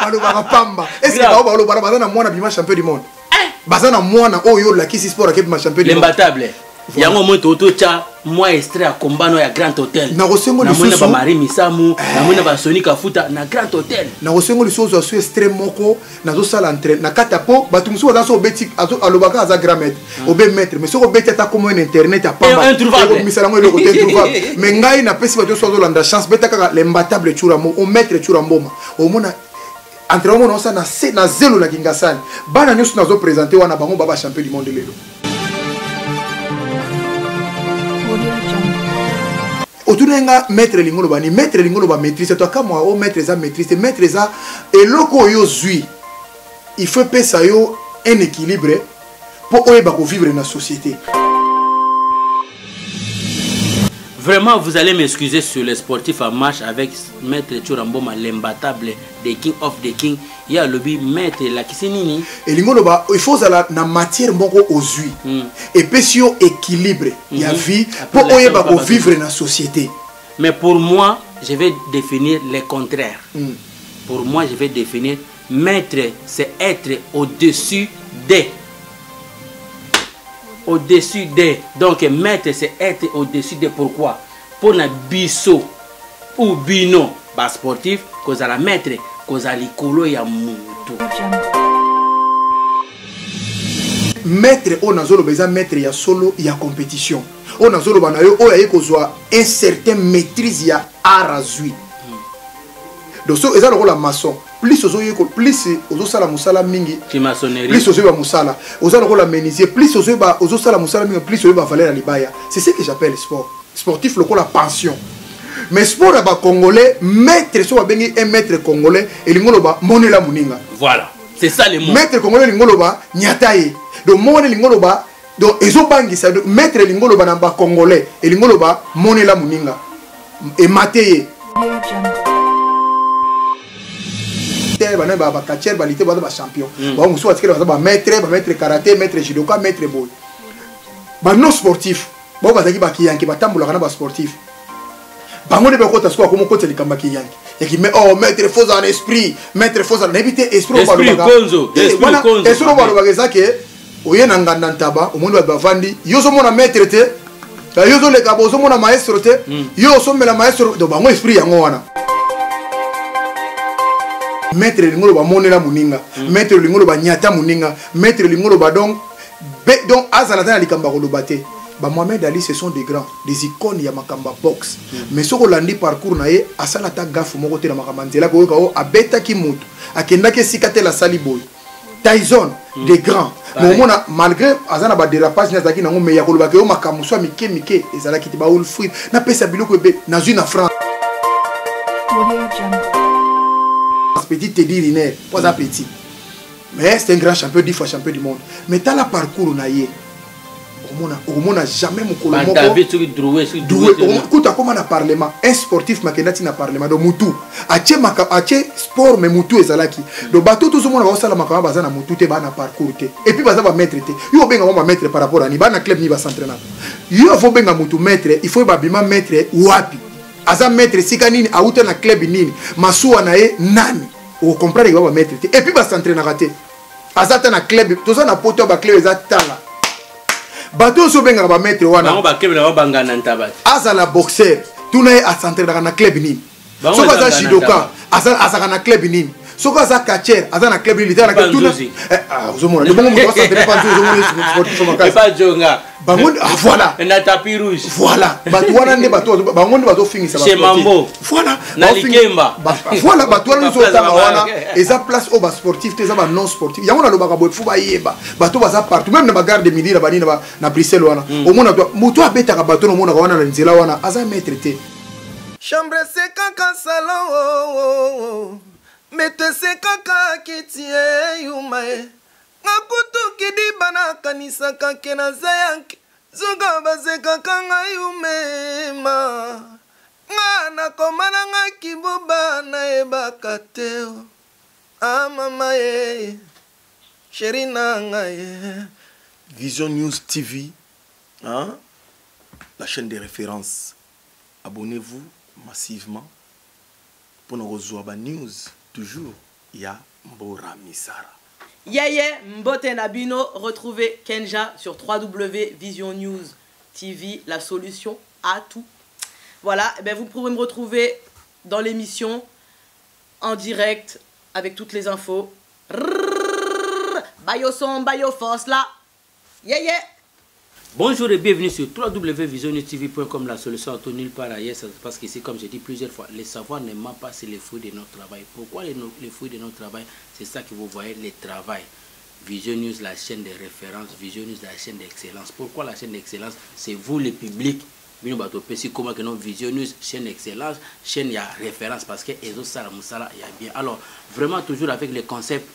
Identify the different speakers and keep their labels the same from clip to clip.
Speaker 1: balobaka pamba. Est-ce que bao balobaka bazana mwana bima champion du monde? Bazana mwana oyo la kisi sport akep ma champion du monde.
Speaker 2: L'imbattable. Yango moto cha moi extrait à combat no ya Grand Hôtel.
Speaker 1: Na rosengo
Speaker 2: lisusu. Na mona ba Marie Misamu, na mona ba Sonic Afuta na Grand Hôtel.
Speaker 1: Na rosengo lisusu asu extrême moko na zo sala entraîne na katapo batu musu baza so beti alobaka za grand maître. Obe maître mais soko beti ta comme internet a pamba.
Speaker 2: Introuvable.
Speaker 1: Misala ngo eloko introuvable. Mais ngai na pesi bato so zo landa chance beta kaka l'imbattable chura mo o maître chura mboma. O mona entraînement na sa na zelo na kingasani. Bana nyoso na zo présenter wana bango baba champion du monde lelo. Otunenga maître lingolo bani maître lingolo ba maîtrise toi comme moi au maître za maîtrise maître za et loko yo zui il faut penser yo un équilibre pour oyeba ko vivre dans la société.
Speaker 2: Vraiment, vous allez m'excuser sur les sportifs en marche avec Maître Churamboma, l'imbattable des King of the King. Il y a le but Maître la Kisinini.
Speaker 1: Et l'ingoloba, il faut la matière moko aux huiles. Et puis si on équilibre, il y a vie pour vivre dans la société.
Speaker 2: Mais pour moi, je vais définir le contraire. Pour moi, je vais définir Maître, c'est être au-dessus des. Au-dessus des. Donc, maître, c'est être au-dessus des. Pourquoi? Pour un bisso ou bino, bas sportif, cause à la maître, cause à l'icolo et à moutou.
Speaker 1: Maître, on a zolo besoin maître, il y a solo, il y a compétition. On a zolo banayo, on a une certaine maîtrise, il y a art à zui. Donc, ça, c'est le rôle de maçon. Plus aux sala musala mingi plus aux ba musala aux la menuisier plus aux sala musala mingi plus aux valeur libaya. C'est ce que j'appelle sport sportif le la pension. Mais sport ba congolais maître so bengi un maître congolais et lingolo ba monela muninga.
Speaker 2: Voilà, c'est ça les mots.
Speaker 1: Maître congolais lingolo ba nyataye. Donc mon lingolo ba donc ezo bangi ça maître lingolo ba namba congolais et lingolo ba monela muninga et mateye. Ba catcher ba lité ba champion ba muso atikela ba maître karaté maître judoka maître boy ba non sportif ba bazaki ba kiyanki ba tambola kana ba sportif ba ngone ba kota sko ko mo kota likamba kiyanki yaki mais oh maître faux en esprit maître faux en éviter esprit ba
Speaker 2: esprit konzo
Speaker 1: esprit ba lo bageza ke oyena nganda ntaba omondo ba vandi yo so mona maître te yo so le kabo so mona maestro te yo so mela maestro do ba ngo esprit yango wana. Maître lingolo ba monela muninga maître lingolo ba nyata muninga maître lingolo ba donc azalata na likamba ko lobate ba Mohamed Ali ce sont des grands des icônes ya makamba box mais soko landi parcours na ye asala ta gafu moko te na makamba nzela ko ko abeta ki mutu akenda ke sikate la saliboy Tyson des grands mais mona malgré azana ba dérapage na zaki na ngo me ya ko lobake yo makamu so mike ezala kiti ba ulfrit na pesa biloko be na zui na France. Petit te dire n'est pas un petit mais c'est un grand champion 10 fois champion du monde mais t'as la parcours na ye au monde jamais mon colombo comment na parlement un sportif makenati na parlement do mutu ache sport mais mutu ezalaki do bato tout le monde va sala makamba bazana mutu te ba na parcours te et puis baza ba maître te yo benga ba maître par rapport à ni ba na club ni ba s'entraîner yo faut benga mutu maître il faut ba bima maître wapi aza maître sikanini auta na club nini masuwa na ye nani o comprendre que va mettre et puis va s'entraîner raté azata na club toza na poto ba club ezatala bato so benga ba mettre wana
Speaker 2: ba club na bangana ntaba
Speaker 1: azala boxeur tuna a s'entraîner na club nini so baza judoka azaka na club nini so baza catcher azana club nini tana ka tuna ozomona le bon mo va s'entraîner pas ozomona
Speaker 2: sportif pas jonga
Speaker 1: bangon voilà
Speaker 2: na tapis rouge
Speaker 1: voilà bato wana ne bato bangon bato fingisa
Speaker 2: chez Mambo
Speaker 1: voilà
Speaker 2: na likemba
Speaker 1: voilà bato wana so tanga wana eza place au ba sportif te za ba non sportif yango na lobaka boy fu ba yeba bato baza partout même na ba garde midi na bani na Bruxelles wana au mona muto abetaka bato no mona wana na nzela wana aza maître te chambre c'est kaka salon mette c'est kaka kitie yumae ngakutu kidibana kanisa kake na zayanke zuga bazeka kanga yumema ngana komana ngakibuba na ebakateo mama ye chéri nanga ye Vision News TV hein? La chaîne des références abonnez-vous massivement pour nous recevoir news toujours ya Mbora Misara.
Speaker 3: Yeye Mbote Nabino, retrouvez Kenja sur www.vision News TV, la solution à tout. Voilà, eh bien, vous pourrez me retrouver dans l'émission en direct avec toutes les infos. Bayo son, bayo force là. Yeah, yeah.
Speaker 2: Bonjour et bienvenue sur www.visionnewstv.com, la solution à tout nulle part ailleurs. Parce qu'ici, comme j'ai dit plusieurs fois, les savoirs ne mentent pas, c'est les fruits de notre travail. Pourquoi les fruits de notre travail? C'est ça que vous voyez, les travail. Vision News, la chaîne de référence. Vision News, la chaîne d'excellence. Pourquoi la chaîne d'excellence? C'est vous, le public. Comment que non, Vision News, chaîne d'excellence, chaîne, il y a référence parce que Ezo Sala Moussala, il y a bien. Alors, vraiment, toujours avec le concept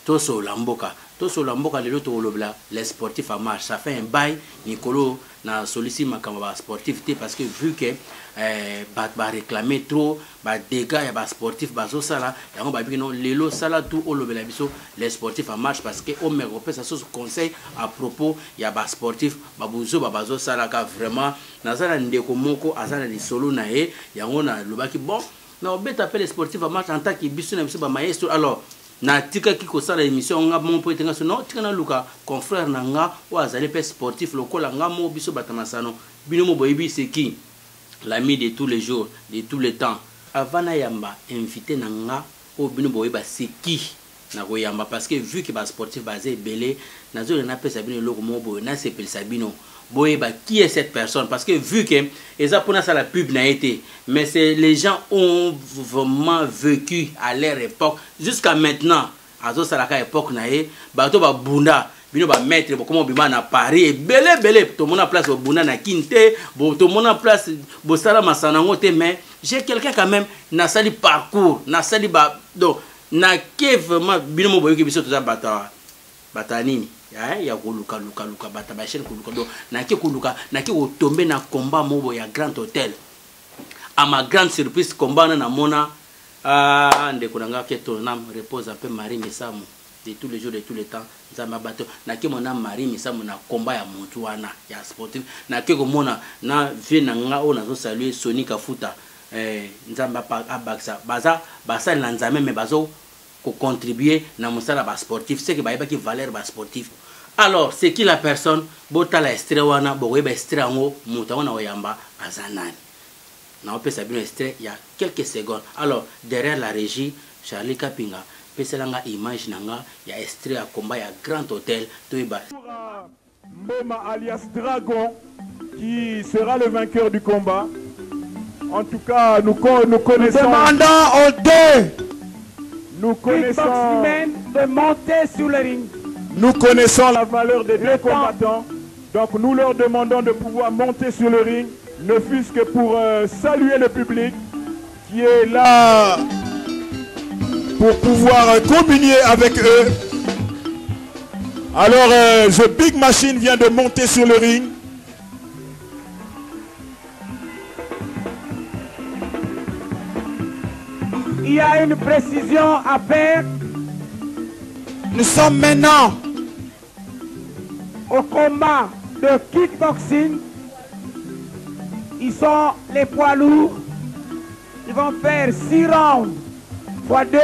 Speaker 2: Toso Lamboka. Toso Lamboka, les sportifs en marche. Ça fait un bail, Nicolo, na sollicite ma sportivité parce que vu que bah réclamer trop, bah dégâts, il y a sportifs, bah ça là, et on va dire non, les sala tout au lobby les sportifs en marche parce que on me repère ça ce conseil à propos, il y a bah sportifs, bah bouzo, bah bazo sala car vraiment, na ça ndeko moko, azana di solo na e, ya on a le baki bon, na on peut appeler les sportifs en marche en tant que biso na biso bah maestro alors. Na tika kiko sala émission nga mon po etenga so no tika na luka confrère na nga o azali pe sportif lokola nga mo biso batamasano bino mo boyibi c'est qui l'ami de tous les jours de tous les temps avana yamba invité na nga o bino boyiba c'est qui na ko yamba parce que vu que ba sportif basé belé na zo na pesa bino loko mo boy na sepel sabino boyiba qui est cette personne parce que vu que eza pona ça la pub n'a été mais c'est les gens ont vraiment vécu à leur époque jusqu'à maintenant azo salaka époque na e bato ba bunda bino ba mettre comment bima na Paris belé to mona place au bunda na Kinte bo to mona place bo sala masana ngote mais j'ai quelqu'un quand même na sali parcours na sali ba donc na ke vraiment bino mo boyoki biso to za bata nini ya koluka bata ba chaîne koluka donc na ke koluka na ke tomber na combat mobo ya Grand Hôtel à ma grande surprise combat na mona ndeko nanga ke ton âme repose un peu Marie Misamu de tous les jours de tous les temps nzamba bato na ke mon âme Marie Misamu na combat ya mutu wana ya sportif na ke ko mona na vie na nga o na zo saluer Sony Kafuta nzamba pa abaksa baza basa na nzame mais bazo ko contribuer na musala ba sportif c'est que ba yeba ki valeur ba sportif. Alors c'est qui la personne bota la extrait wana bo weba extrait ngo muta wana oyamba azanani na opesa bino extrait il y a quelques secondes. Alors derrière la régie Charlie Kapinga peselanga image nanga ya extrait à combat ya Grand Hôtel Toiba
Speaker 4: Mboma alias Dragon qui sera le vainqueur du combat. En tout cas, nous connaissons.
Speaker 5: Demandons aux deux.
Speaker 4: Nous connaissons.
Speaker 5: De monter sur le ring.
Speaker 4: Nous connaissons la valeur des deux combattants. Donc nous leur demandons de pouvoir monter sur le ring, ne fût-ce que pour saluer le public qui est là pour pouvoir communier avec eux. Alors, The Big Machine vient de monter sur le ring.
Speaker 5: Il y a une précision à faire. Nous sommes maintenant au combat de kickboxing. Ils sont les poids lourds. Ils vont faire 6 rounds x 2.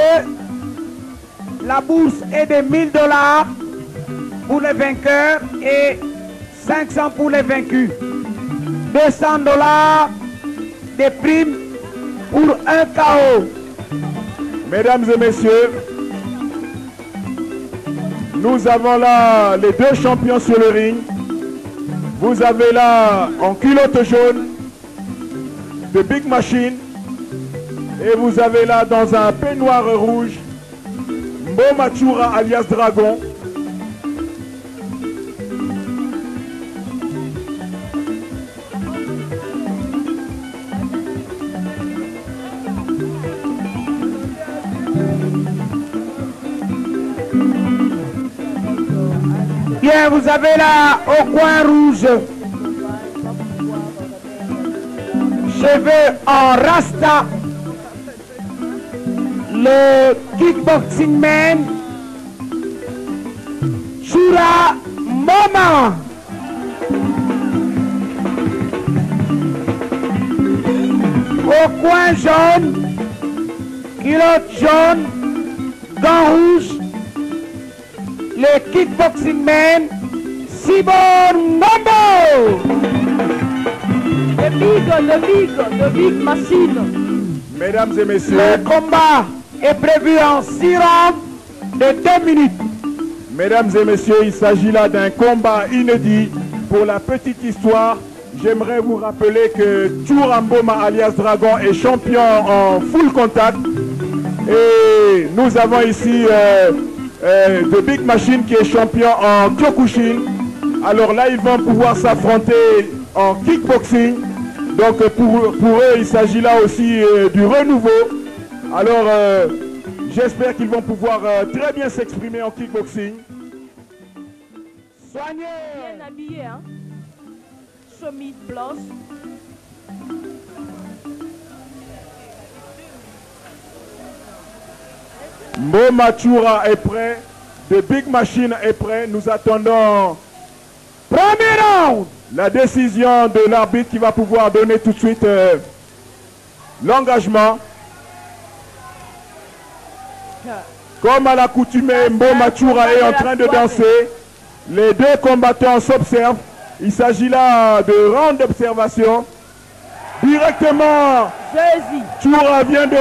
Speaker 5: La bourse est de 1000 $ pour les vainqueurs et 500 pour les vaincus. 200 $ de primes pour un KO.
Speaker 4: Mesdames et messieurs, nous avons là les deux champions sur le ring. Vous avez là en culotte jaune The Big Machine et vous avez là dans un peignoir rouge Mboma Chura alias Dragon.
Speaker 5: Bien, vous avez là au coin rouge, cheveux en rasta, le kickboxing man, Chura Mboma. Au coin jaune, culotte jaune, gants rouges, le kickboxing man, Simon Mambo.
Speaker 3: The big machine.
Speaker 4: Mesdames et messieurs,
Speaker 5: Le combat est prévu en 6 rounds de 2 minutes.
Speaker 4: mesdames et messieurs, il s'agit là d'un combat inédit. Pour la petite histoire, j'aimerais vous rappeler que Mboma alias Dragon est champion en full contact. Et nous avons ici The Big Machine qui est champion en Kyokushin. Alors là, ils vont pouvoir s'affronter en kickboxing. Donc pour eux, il s'agit là aussi du renouveau. Alors j'espère qu'ils vont pouvoir très bien s'exprimer en kickboxing.
Speaker 5: Soignez.
Speaker 3: Bien habillé, hein. Chemise blanche.
Speaker 4: Mboma Chura est prêt. The Big Machine est prêt. Nous attendons
Speaker 5: Premier round.
Speaker 4: la décision de l'arbitre qui va pouvoir donner tout de suite l'engagement. Comme à l'accoutumée, Mboma Chura est en train de danser. Les deux combattants s'observent. Il s'agit là de round d'observation. Directement, Chura vient de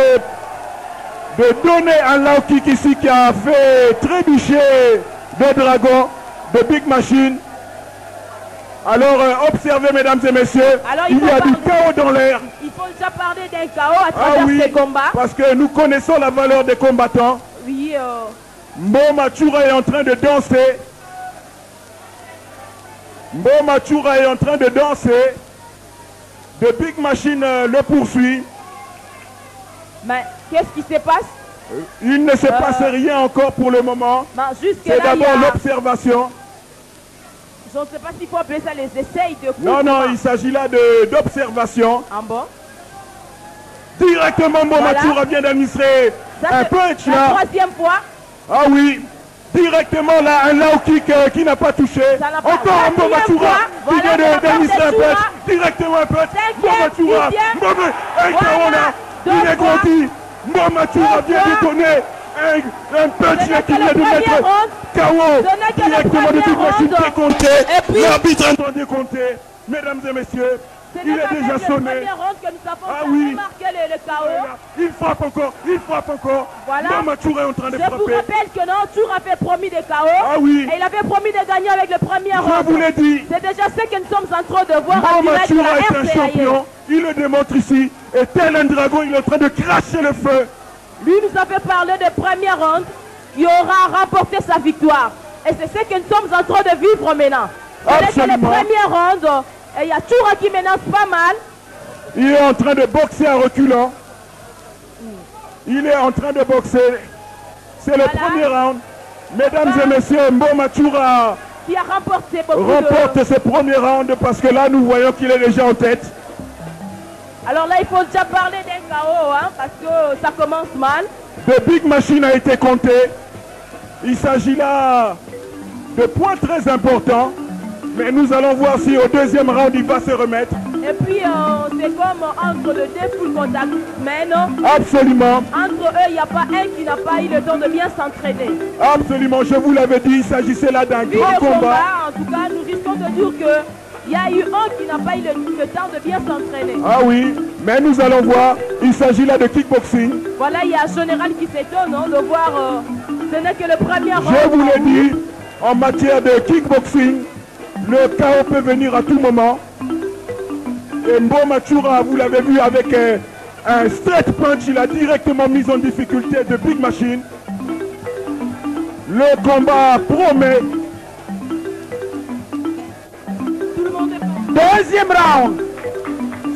Speaker 4: donner un low kick ici qui a fait trébucher le dragon de Big Machine. Alors observez mesdames et messieurs,
Speaker 3: Alors,
Speaker 4: il y a du chaos dans l'air.
Speaker 3: Il faut déjà parler d'un chaos à travers ces combats.
Speaker 4: Parce que nous connaissons la valeur des combattants.
Speaker 3: Oui,
Speaker 4: Mboma Chura est en train de danser. Mboma Chura est en train de danser. The Big Machine le poursuit.
Speaker 3: mais qu'est-ce qui se passe?
Speaker 4: Il ne se passe rien encore pour le moment. C'est
Speaker 3: Jusque-là, il y
Speaker 4: d'abord
Speaker 3: a...
Speaker 4: l'observation.
Speaker 3: Je ne sais pas s'il faut appeler ça les essais de coups.
Speaker 4: Non, non, il s'agit là d'observation.
Speaker 3: En bas.
Speaker 4: Directement, Mboma
Speaker 3: Voilà.
Speaker 4: Chura vient d'administrer
Speaker 3: Ça,
Speaker 4: un
Speaker 3: c'est
Speaker 4: punch
Speaker 3: la
Speaker 4: là.
Speaker 3: troisième fois.
Speaker 4: Ah oui. Directement là, un low kick qui n'a pas touché.
Speaker 3: Ça n'a pas-
Speaker 4: Encore un Mboma
Speaker 3: quatrième
Speaker 4: Chura
Speaker 3: fois.
Speaker 4: qui
Speaker 3: Voilà,
Speaker 4: vient
Speaker 3: de la part
Speaker 4: d'administrer
Speaker 3: de
Speaker 4: un punch.
Speaker 3: Chura.
Speaker 4: Directement un punch.
Speaker 3: Cinquième,
Speaker 4: Mboma Chura.
Speaker 3: sixième.
Speaker 4: Un
Speaker 3: Voilà.
Speaker 4: KO là.
Speaker 3: Deux
Speaker 4: Il est
Speaker 3: fois.
Speaker 4: grandi. Mboma Chura
Speaker 3: Deux
Speaker 4: vient
Speaker 3: fois.
Speaker 4: de donner un punch
Speaker 3: Ce
Speaker 4: là
Speaker 3: n'est
Speaker 4: qui
Speaker 3: que
Speaker 4: vient
Speaker 3: le
Speaker 4: de
Speaker 3: premier
Speaker 4: mettre
Speaker 3: round.
Speaker 4: KO.
Speaker 3: Ce n'est que le
Speaker 4: Directement de
Speaker 3: premier
Speaker 4: toute machine
Speaker 3: round.
Speaker 4: qui est compté.
Speaker 3: Et puis-
Speaker 4: L'arbitre est en train de compter. Mesdames et messieurs,
Speaker 3: Ce
Speaker 4: il
Speaker 3: n'est
Speaker 4: est
Speaker 3: pas
Speaker 4: déjà
Speaker 3: le
Speaker 4: sonné.
Speaker 3: premier round que nous avons
Speaker 4: Ah oui.
Speaker 3: remarqué le chaos.
Speaker 4: Il frappe encore, il frappe encore.
Speaker 3: Voilà.
Speaker 4: Mboma Chura est en train de
Speaker 3: Je vous
Speaker 4: frapper.
Speaker 3: rappelle que non, Tour avait promis des KO.
Speaker 4: Ah oui.
Speaker 3: Et il avait promis de gagner avec le premier
Speaker 4: Je
Speaker 3: round.
Speaker 4: vous l'ai dit.
Speaker 3: C'est déjà ce que nous sommes en train de voir en
Speaker 4: Mboma
Speaker 3: direct de
Speaker 4: Chura
Speaker 3: la
Speaker 4: est un
Speaker 3: RCA.
Speaker 4: champion. Il le démontre ici. Et tel un dragon, il est en train de cracher le feu.
Speaker 3: Lui nous avait parlé de premier round. Il aura remporté sa victoire. Et c'est ce que nous sommes en train de vivre maintenant. C'est que le
Speaker 4: Absolument.
Speaker 3: premier round, et il y a Toura qui menace pas mal.
Speaker 4: Il est en train de boxer en reculant. Il est en train de boxer. C'est le
Speaker 3: Voilà.
Speaker 4: premier round. Mesdames et messieurs, Mboma Chura
Speaker 3: Qui a remporté beaucoup
Speaker 4: remporte ce premier round parce que là, nous voyons qu'il est déjà en tête.
Speaker 3: Alors là, il faut déjà parler d'un KO, hein, parce que ça commence mal.
Speaker 4: The Big Machine a été compté. Il s'agit là de points très importants. Mais nous allons voir si au deuxième round, il va se remettre.
Speaker 3: Et puis, c'est comme entre le deux full contact. Mais non,
Speaker 4: Absolument.
Speaker 3: entre eux, il n'y a pas un qui n'a pas eu le temps de bien s'entraîner.
Speaker 4: Absolument, je vous l'avais dit, il s'agissait là d'un
Speaker 3: Vu
Speaker 4: grand
Speaker 3: le
Speaker 4: combat.
Speaker 3: en tout cas, nous risquons de dire qu'il y a eu un qui n'a pas eu le temps de bien s'entraîner.
Speaker 4: Ah oui, mais nous allons voir, il s'agit là de kickboxing.
Speaker 3: Voilà, il y a un général qui s'étonne hein, de voir, ce n'est que le premier round.
Speaker 4: Je vous l'ai dit, en matière de kickboxing, le chaos peut venir à tout moment. Et Mboma Chura, vous l'avez vu avec un straight punch, il a directement mis en difficulté de Big Machine. Le combat promet.
Speaker 3: Tout le monde est...
Speaker 5: Deuxième round.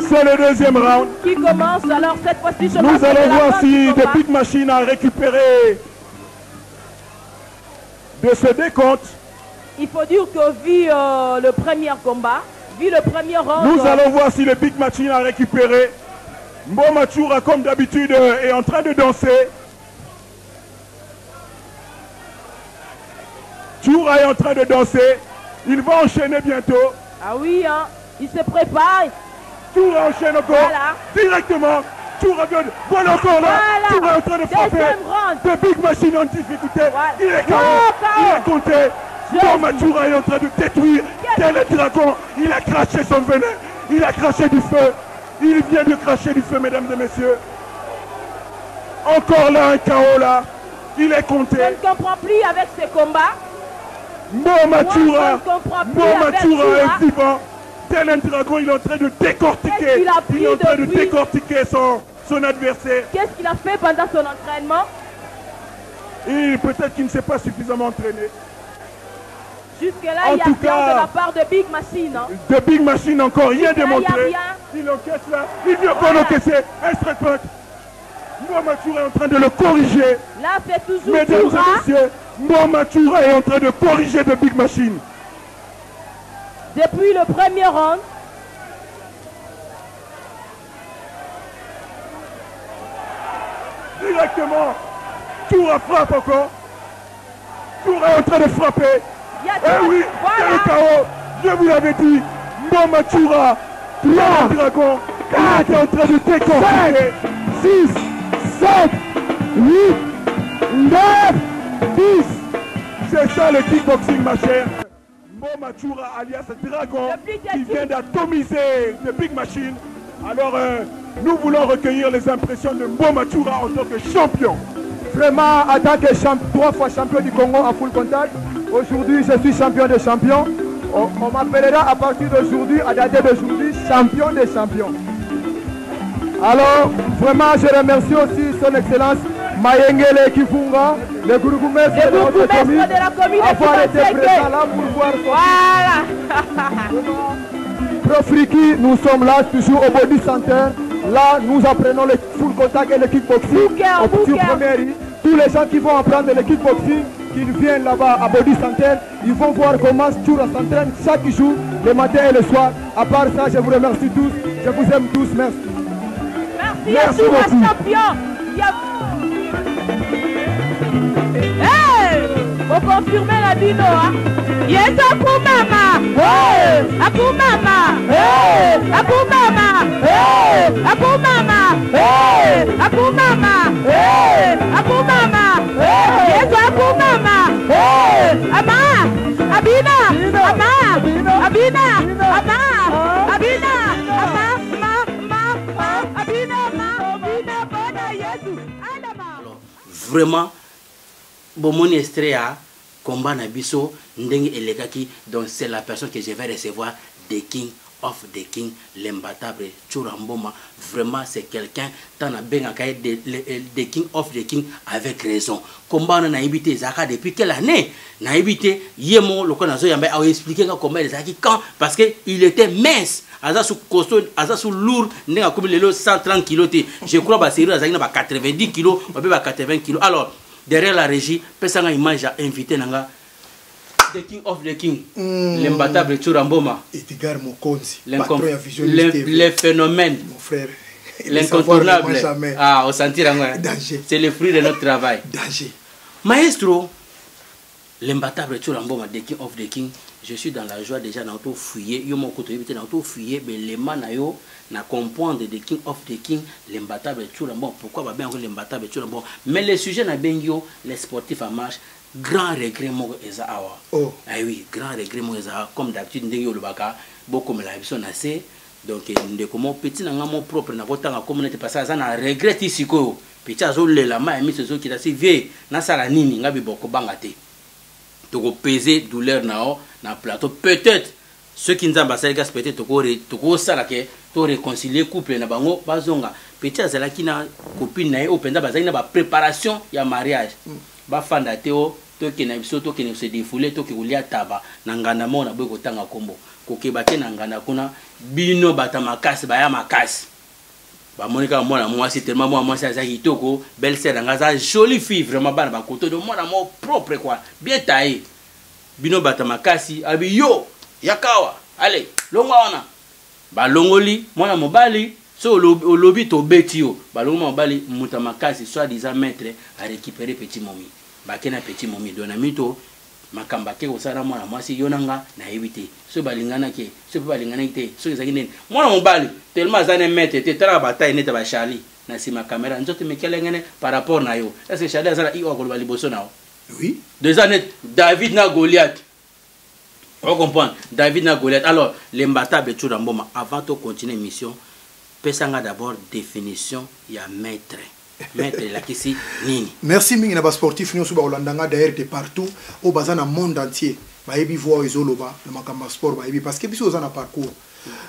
Speaker 4: C'est le deuxième round.
Speaker 3: Qui commence, alors cette fois-ci, je pense
Speaker 4: Nous
Speaker 3: que c'est
Speaker 4: allons
Speaker 3: la
Speaker 4: voir
Speaker 3: fin
Speaker 4: si
Speaker 3: du combat.
Speaker 4: The Big Machine a récupéré de ce décompte.
Speaker 3: Il faut dire que vu le premier combat, vu le premier round,
Speaker 4: Nous allons voir si le Big Machine a récupéré. Mboma Chura, comme d'habitude, est en train de danser. Chura est en train de danser. Il va enchaîner bientôt.
Speaker 3: ah oui, hein, il se prépare.
Speaker 4: Chura enchaîne encore.
Speaker 3: Voilà.
Speaker 4: Directement. Toura vient de... Voilà encore là.
Speaker 5: Voilà.
Speaker 4: Toura est en train de frapper.
Speaker 5: Deuxième round.
Speaker 4: The Big Machine en difficulté.
Speaker 5: Voilà.
Speaker 4: Il est KO.
Speaker 5: KO.
Speaker 4: Il est compté. Bon, Toura est en train de détruire. Tel le dragon. Il a craché son venin. Il a craché du feu. Il vient de cracher du feu, mesdames et messieurs. Encore là, un KO là. Il est compté.
Speaker 5: Je ne comprends plus avec ces combats.
Speaker 4: Momatura
Speaker 5: Momatura
Speaker 4: est vivant. Tel un dragon, il est en train de décortiquer.
Speaker 5: Qu'est-ce qu'il a pris
Speaker 4: Il est en train de
Speaker 5: depuis?
Speaker 4: décortiquer son adversaire.
Speaker 5: Qu'est-ce qu'il a fait pendant son entraînement?
Speaker 4: Et peut-être qu'il ne s'est pas suffisamment entraîné.
Speaker 5: Jusque-là,
Speaker 4: En
Speaker 5: il y a
Speaker 4: tout
Speaker 5: bien
Speaker 4: cas,
Speaker 5: de la part de Big Machine. Hein.
Speaker 4: The Big Machine encore rien
Speaker 5: Jusque-là,
Speaker 4: démontré.
Speaker 5: il y a rien.
Speaker 4: Il encaisse là. Il vient encore encaisser. Un straight punch. Momatura est en train de le corriger.
Speaker 5: Là, c'est toujours
Speaker 4: Mesdames
Speaker 5: Toura.
Speaker 4: et messieurs, Momatura est en train de corriger The Big Machine.
Speaker 5: Depuis le premier round,
Speaker 4: Directement. Toura frappe encore. Toura est en train de frapper.
Speaker 5: il y a
Speaker 4: Eh oui, c'est le
Speaker 5: voilà.
Speaker 4: KO. Je vous l'avais dit. Momatura, le dragon, il était en train de décortiquer.
Speaker 1: 6, 7, 8, 9, 10.
Speaker 4: C'est ça le kickboxing, ma chère. Momatura alias Dragon
Speaker 5: Le plus
Speaker 4: qui
Speaker 5: technique.
Speaker 4: vient d'atomiser The Big Machine. Alors, nous voulons recueillir les impressions de Momatura en tant que champion.
Speaker 1: Vraiment, en tant que 3 fois champion du Congo en full contact, aujourd'hui je suis champion des champions. On m'appellera à partir d'aujourd'hui, à dater d'aujourd'hui, champion des champions. Alors, vraiment, je remercie aussi son excellence Mayengele Kifunga, le bourgmestre
Speaker 5: Le bourgmestre de la commune de
Speaker 1: avoir été
Speaker 5: Kibanseke.
Speaker 1: présent là pour voir son
Speaker 5: Voilà.
Speaker 1: Profriki, nous sommes là toujours au Body Center. Là, nous apprenons le full contact et le kickboxing.
Speaker 5: Booker,
Speaker 1: Au petit
Speaker 5: Booker.
Speaker 1: premier riz. Tous les gens qui vont apprendre le kickboxing, qui viennent là-bas à Body Center, ils vont voir comment Toura s'entraîne chaque jour, le matin et le soir. À part ça, je vous remercie tous. Je vous aime tous. Merci.
Speaker 5: Merci à
Speaker 1: beaucoup.
Speaker 5: Toura champion. Il y a... Hey! Faut confirmer la bino, hein? Yes, Akumama! Hey! Akumama! Hey! Akumama! Hey! Akumama! Hey! Akumama! Hey! Akumama! Hey! Yes, Akumama! Hey! Ama! Abina! Ama! Abina! Ama! Abina! Ama! Abina! Abina! Bona Yesu! Adama!
Speaker 2: Vraiment, Bomoni Estrea, combat Nabiso, Ndenge Elekaki, donc c'est la personne que je vais recevoir, The King of the King, l'imbattable Churamboma. Vraiment, c'est quelqu'un, dans la Bengakaye, The King of the King, avec raison. Combat on a évité Zaka depuis quelle année? Na évité, Yemo, le Konazo Yambe, a expliqué comment il Zaki quand, parce qu'il était mince. Aza sous costaud, aza sous lourd, n'est comme les 130 kg. Je crois que c'est 90 kg, on peut 80 kg. Alors, derrière la régie, personne image a invité Nanga, The King of the King, l'imbattable Churamboma,
Speaker 1: Edgar Mokonzi, patron à Visioniste TV.
Speaker 2: les phénomènes,
Speaker 1: Mon frère,
Speaker 2: l'incontournable.
Speaker 1: jamais.
Speaker 2: Ah, au sentir,
Speaker 1: Danger.
Speaker 2: c'est le fruit de notre travail.
Speaker 1: Danger.
Speaker 2: Maestro, l'imbattable Churamboma, The King of the King, je suis dans la joie déjà dans tout fouillé. Yo mon côté dans tout fouillé, mais les manayo na comprendre The King of the King, l'imbattable Churamboma. Pourquoi va bien l'imbattable Churamboma? Mais les sujets na bengyo, les sportifs en marche. Grand regret mo eza awa.
Speaker 1: Oh.
Speaker 2: Ah oui, grand regret mo eza comme d'habitude ndenge le baka beaucoup me la biso na se. Donc ndeko mo petit na ngamo propre na kotanga communauté parce que ça na regret ici ko. Petit azo le la ma mi sezo ki ta si vie na sala nini ngabi boko banga te. Toko peser douleur nao na plateau peut-être ceux qui nzamba ça gas peut-être toko sala ke to réconcilier couple na bango bazonga. Petit azala ki na copine na o penda bazali na ba préparation ya mariage. Ba fanda teo to ke na biso to ke ne se défouler to ke ulia taba na nganda mo na boy ko tanga kombo ko ke ba ke na nganda kuna bino bata makasi ba ya makasi ba monika mwana mwasi tellement mwasi azaki toko belle sœur ngaza jolie fille vraiment bana ba koto de mwana mo propre quoi bien taillé bino bata makasi abi yo yakawa allez longa wana ba longoli mwana mobali so au lobby to beti yo balongo mobali muta makasi soit disant maître à récupérer petit momi bakena petit momi dona mito makamba ke osara mwana mwasi yonanga na éviter so balingana ke so balingana te so ezaki nene mwana mobali tellement azane maître te tala bataille neta ba Charlie na sima caméra nzoto mekele ngene par rapport na yo est-ce que Charlie azala i okoloba liboso na
Speaker 1: oui
Speaker 2: deux années David na Goliath on comprend David na Goliath alors l'imbattable Tchura Mboma avant de continuer mission pesanga d'abord définition ya maître la kisi nini
Speaker 1: merci mingi na ba sportif nyoso ba olandanga d'ailleurs de partout au bazana monde entier ba yebi voir ezoloba na makamba sport ba yebi parce que biso ozana parcours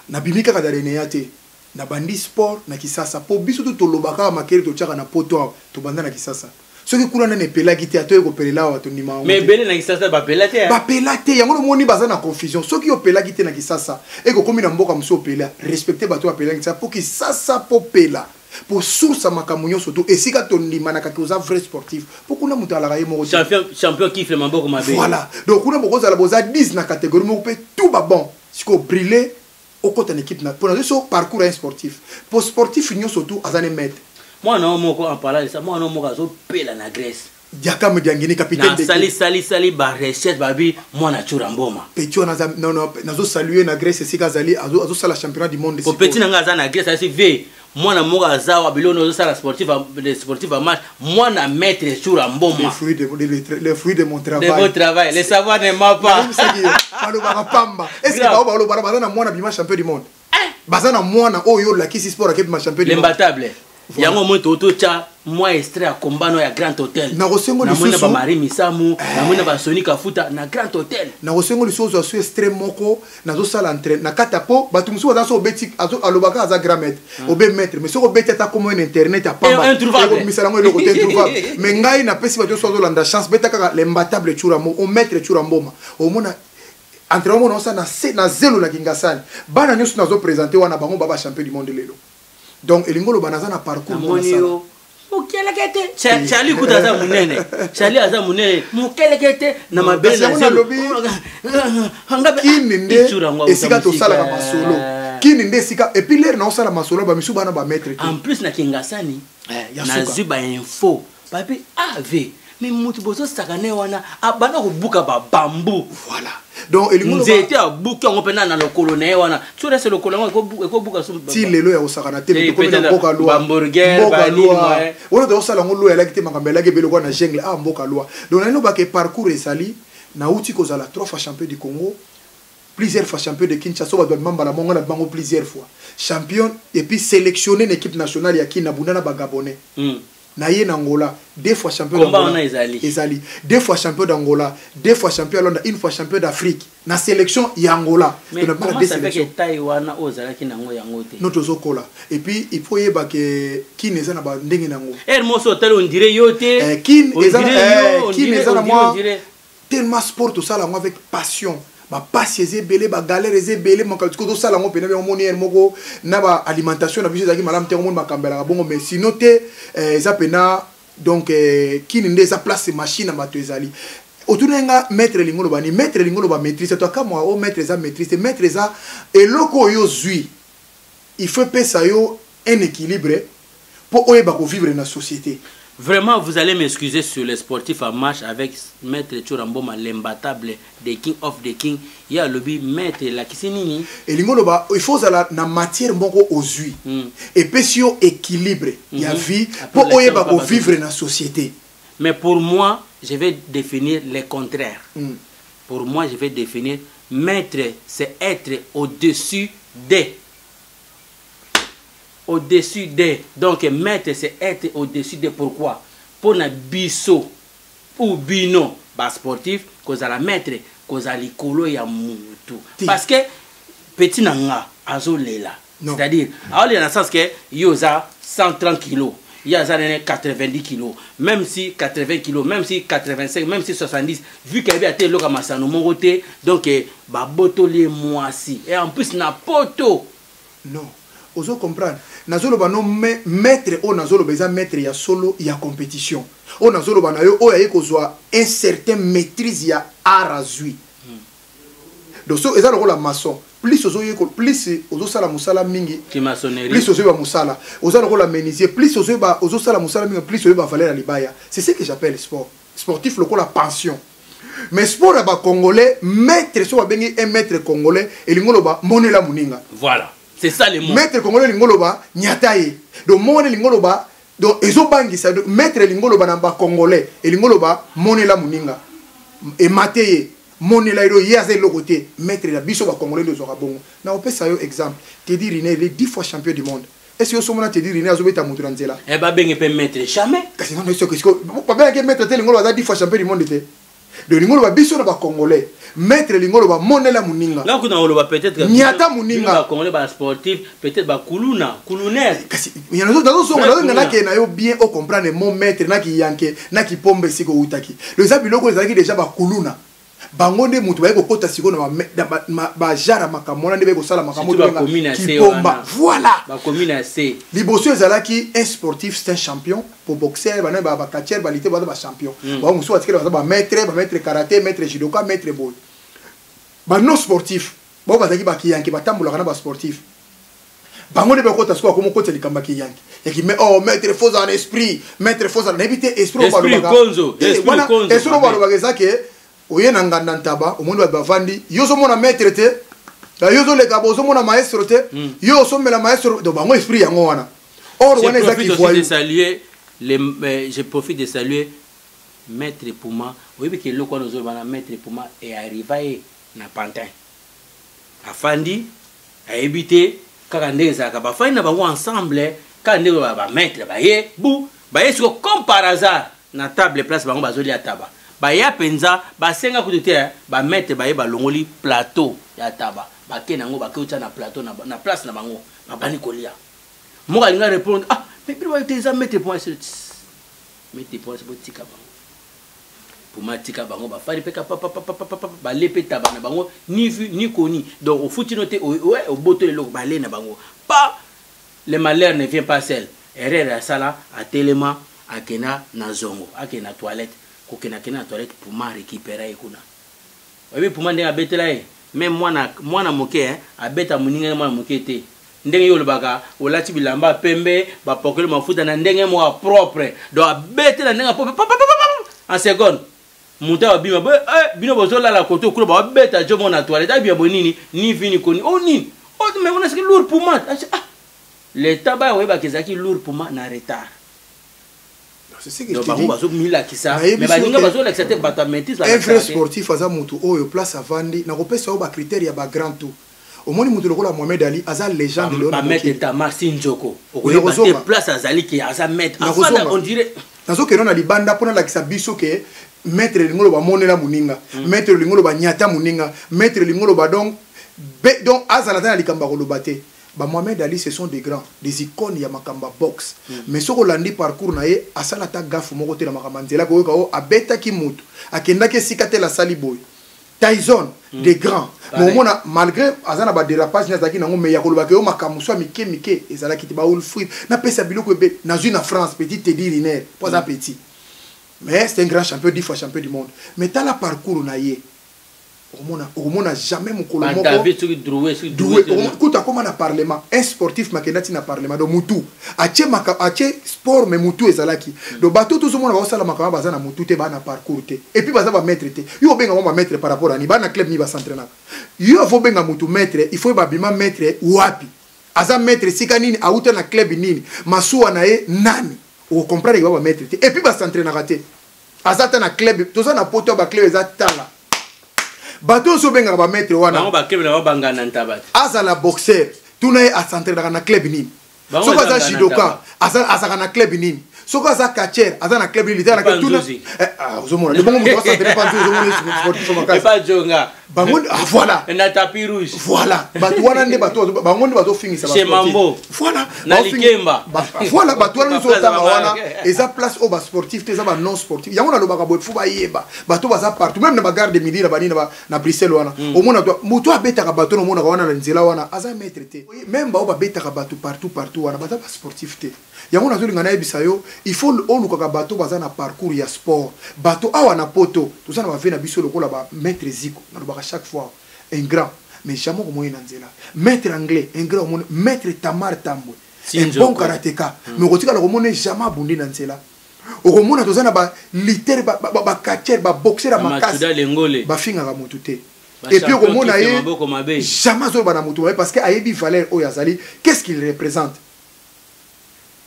Speaker 1: na bimika ka dalene te na bandi sport na kisasa po biso to lobaka makeri to tchaka na poto to banda na kisasa soki kuna na nepela kiti atoye ko pelela wa to ndima
Speaker 2: mais bele na kisasa ba pelate
Speaker 1: yango moni bazana confusion soki yo pela kiti na kisasa eko komi na mboka muso pela respecter bato ba pela kisasa po kisasa po pela pour source makamunyo surtout et si ka to ndima na kakoza vrai sportif po kuna mutu ala kaye mo
Speaker 2: champion qui fait mamboko mabe
Speaker 1: voilà donc kuna bokoza la boza 10 na catégorie mo pe tout ba bon siko briller au côté d'une équipe pour nous parcours un sportif pour sportif union surtout azane maître
Speaker 2: moi non moko en parlant de ça moi non moko azo pela na Grèce
Speaker 1: diaka me diangini capitaine
Speaker 2: de sali ba recette babi moi na Tchura Mboma
Speaker 1: petit non nazo saluer na Grèce si kazali azo sala championnat du monde
Speaker 2: pour petit nanga za na Grèce asi ve moi na moko azawa bilono azo sala sportif à match moi na maître Tchura Mboma
Speaker 1: les fruits de mon travail
Speaker 2: de votre travail le savoir ne m'a pas
Speaker 1: palo ba pamba est-ce que ba lo ba na moi na bima champion du monde bazana moi na oyo la kisi sport akep ma champion du monde
Speaker 2: l'imbattable yango mo toto cha moi extrait à combat no ya Grand Hôtel
Speaker 1: na rosengo
Speaker 2: lisusu na ba Marie Misamu na ba Sony Kafuta na Grand Hôtel
Speaker 1: na rosengo lisusu aso extrait moko na zo sala entraîne na katapo batumsu za so beti azo alobaka aza grand maître obe maître mais soko beti ata comme internet a pamba
Speaker 2: introuvable
Speaker 1: misala ngo le côté introuvable mais ngai na pesi bato so landa chance beta kaka l'imbattable Tchura Mboma au maître Tchura Mboma au mona entraînement na ça na zelo na kingasani bana nyoso nazo présenter wana bango baba champion du monde lelo donc elingolo banaza na parcours
Speaker 2: monio mukelekete Charlie kutaza munene Charlie aza munene mukelekete na mabele na zelo
Speaker 1: kininde esika to sala ka masolo kininde esika et puis l'air na osala masolo ba misu bana ba maître
Speaker 2: en plus na kingasani na zuba info papi ave mais mutu bozo sakane wana abana ko buka ba bambou
Speaker 1: voilà donc elingolo
Speaker 2: ba était à buka on pena na lokolo na wana tu reste lokolo ngo ko buka so
Speaker 1: ti lelo ya osakana te ko na mboka loi
Speaker 2: hamburger bani moi
Speaker 1: wala to osala ngo loi la kite makambela ke belo kwa na jungle mboka loi donc na ba ke parcours esali na uti ko zala 3 fois champion du Congo plusieurs fois champion de Kinshasa ba mamba la mongo na bango plusieurs fois champion et puis sélectionné l'équipe nationale ya Kinabunda na ba Gabonais na ye na Angola 2 fois champion d'Angola ezali 2 fois champion d'Angola 2 fois champion Londres 1 fois champion d'Afrique na sélection ya Angola
Speaker 2: mais comment ça fait que Taïwan ozala ki nango yango te
Speaker 1: notre zokola et puis il faut yeba que qui neza na ba ndenge nango
Speaker 2: Hermoso tel on dirait yote
Speaker 1: qui neza na moi tellement sport tout ça là avec passion ba passe ezebele ba galère ezebele mon kaltiko to sala ngo pena be omoni er moko na ba alimentation na biso zaki malam te omoni makambela ka bongo mais sinon te za pena donc kininde za place machine na bato ezali otunenga maître lingolo ba ni maître lingolo ba maîtrise to kama o maître za maîtrise maître za eloko yo zui il faut penser yo un équilibre pour oyeba ko vivre na société.
Speaker 2: Vraiment, vous allez m'excuser sur les sportifs en marche avec Maître Tchura Mboma, l'imbattable des King of the King. Il y a le but Maître la Kisinini.
Speaker 1: Et l'ingoloba, il faut la matière mbongo aux huiles. Et puis si on équilibre, il y a vie pour vivre dans la société.
Speaker 2: Mais pour moi, je vais définir le contraire. Pour moi, je vais définir Maître, c'est être au-dessus des. Au-dessus des. Donc, maître, c'est être au-dessus des. Pourquoi? Pour na biso ou bino, bas sportif, cause à la maître, cause à l'écolo ya mutu. Parce que, petit nanga, azo lela. C'est-à-dire, alors il y a le sens que, yoza 130 kilos. Il y a 90 kilos. Même si 80 kilos, même si 85, même si 70, vu qu'il y a été loka masano mon côté, donc, ba boto les moisi. Et en plus, na poto.
Speaker 1: Non. Ozo comprendre nazolo ba no maître o nazolo beza maître ya solo ya compétition o nazolo ba na yo o ya kozwa un certain maîtrise ya arazui donc so ezalo ko la maçon plus ozo yeko plus ozo sala musala mingi
Speaker 2: ki maçonnerie
Speaker 1: plus ozo ba musala ozalo ko la menuisier plus ozo sala musala mingi plus ozo ba valeur ya libaya c'est ce que j'appelle sport sportif le ko la pension. Mais sport ba congolais maître so ba bengi un maître congolais et lingolo ba monela muninga
Speaker 2: voilà. C'est ça le mot.
Speaker 1: Maître congolais lingoloba nyataye. Donc mone lingoloba donc ezobangisa maître lingoloba na ba congolais et lingoloba monela muninga. Et mateye monela iro yaze lokote maître la biso ba congolais de zorabongo. Na opesa yo exemple. Teddy Riner il est 10 fois champion du monde. Est-ce que somona Teddy Riner azobeta mutu nzela?
Speaker 2: Eh ba bengi pe maître jamais.
Speaker 1: Kasi non est-ce que pas bien que maître tel lingoloba 10 fois champion du monde était. De lingoloba biso na ba congolais. Maître lingoloba monela muninga.
Speaker 2: Là qu'on a le peut-être
Speaker 1: nyata muninga
Speaker 2: ba congolais ba sportif peut-être ba kuluner.
Speaker 1: Kasi il y a d'autres sont là na ke na yo bien au comprendre mon maître na ki yanke na ki pombe siko utaki. Le zabiloko ezaki déjà ba kuluna. Bangonde mutu ba ko kota siko na ba jara makamona ndebe ko sala makamona ki pomba. Voilà.
Speaker 2: Ba commune C.
Speaker 1: Liboso ezalaki un sportif, c'est un champion pour boxer ba catcher ba lité ba champion. Ba muso atikela ba maître karaté, maître judoka, maître boy. Ba non sportif. Ba bazaki ba kiyanki ba tambula kana ba sportif. Bango de bekota siko comme côté likamba kiyanki. Yaki mais oh maître faux en esprit, maître faux en éviter esprit
Speaker 2: ba lo konzo, esprit konzo.
Speaker 1: Esprit ba lo bagezake oye na nganda ntaba omondo ba bavandi yozo mona maître te. La yozo le kabo zo mona maestro te. Yo so mela maestro do bango esprit yango wana. Or wana ezaki voyou.
Speaker 2: Je profite de saluer maître Pouma. Oui que le quoi nous avons maître Pouma est arrivé na Pantin. Afandi a évité kaka ndenge za ka ba fani na bango ensemble ka ndenge ba mettre ba ye bu ba ye siko comme par hasard na table place bango bazoli ya taba ba ya penza ba senga kutote ba mettre ba ye ba longoli plateau ya taba ba kenango ba kuta na plateau na place na bango ba bani kolia mo ka linga répondre ah mais puis ba te za mettre point sur mettre point sur tika bango pour matika bango ba fari peka papa ba lepe tabana bango ni vu ni connu donc au foot noté ouais au boto le loko ba le na bango pas le malheur ne vient pas seul erreur sala à téléma akena na zongo akena toilette ko kena toilette pour ma récupérer ekuna oui pour mande abetela même moi na moke abeta muninga moi moke te ndenge yo le baka olati bilamba pembe ba pokele mafuta na ndenge mo propre donc abetela ndenge en seconde Monta wa bima bino bozola la koto kulo ba beta jomo na toilette bien bonini ni vini koni oh ni oh mais on a ce lourd pour moi ah le tabac ouais ba kezaki lourd pour moi na retard
Speaker 1: c'est ce que je dis
Speaker 2: bazo mila kisa mais ba ninga bazo l'accepter ba ta maîtrise
Speaker 1: un vrai sportif aza mutu oyo place avandi na kopesa o ba critère ya ba grand tout au moni mutu lokola Mohamed Ali aza légende
Speaker 2: le ba mettre ta Marcin Joko okoye ba place azali ki aza mettre enfin on dirait
Speaker 1: nazo ke non na libanda pona la kisa biso ke maître lingolo ba monela muninga maître lingolo ba nyata muninga maître lingolo ba donc azala tana likamba ko lobate ba Mohamed Ali ce sont des grands des icônes ya makamba box mais soko landi parcours na ye asala ta gafu moko te na makamandela ko ko abeta ki mutu akenda ke sikate la saliboy Tyson des grands mais mona malgré azana ba dérapage na zaki nango me ya ko lobake o makamuso mike ezala kiti ba ulfruit na pesa biloko be na une France petit Teddy Riner pas un petit. Mais c'est un grand champion, 10 fois champion du monde. Mais dans le parcours, on n'a jamais mon colombo. Doué. Écoute, comment on a parlement. Un sportif, Makenati n'a parlement. Donc, Moutou. Ache sport, mais Moutou est Zalaki. Donc, bateau, tout le monde va au salon, Makama, Bazana, Moutou, te, Bana parcours. Et puis, Baza va mettre. Yo, Benga, on va mettre par rapport à Nibana club, ni va s'entraîner. Yo, faut Benga Moutou mettre. Il faut Babima mettre. Wapi. Aza mettre. Sikanini, Aouta na club, Nini. Masou, Anae, Nani. Vous comprenez qu'il va mettre et puis va s'entraîner raté azata na club tout ça na poto ba club ezatala bato so benga ba mettre wana
Speaker 2: ba club na ba ngana ntabat
Speaker 1: azala boxer tuna a s'entraîner na club nini soko aza judoka azaka na club nini soko aza catcher aza na club nini tana ka tuna ozomona le bon mo s'entraîner pas ozomona sportif makasi
Speaker 2: pas jonga
Speaker 1: bango voilà
Speaker 2: na tapis rouge
Speaker 1: voilà bato wana nde bato bango nde bato finisa
Speaker 2: chez Mambo
Speaker 1: voilà
Speaker 2: na likemba
Speaker 1: voilà bato wana nzo tanga wana eza place au bas sportif te za ba non sportif yango na lobaka boy fu ba yeba bato baza partout même na ba gare de midi na bani na Bruxelles wana au mona to muto abetaka bato no mona wana na nzela wana aza maître te même ba betaka bato partout wana baza ba sportif te yango na zolinga na yebisa yo il faut oluka bato baza na parcours ya sport bato awa na poto tout ça na ba vena biso lokola ba maître Ziko na lobaka chaque fois un grand mais jamais comme moyen nzela maître anglais un grand maître Tamar Tambwe un bon karatéka mais kotika la komone jamais bundi na nzela okomona tozana ba liter ba catcher ba boxer makasi
Speaker 2: ba finga
Speaker 1: ka mutu te et puis au monde jamais zo bana mutu parce que ayebi valeur oyazali qu'est-ce qu'il représente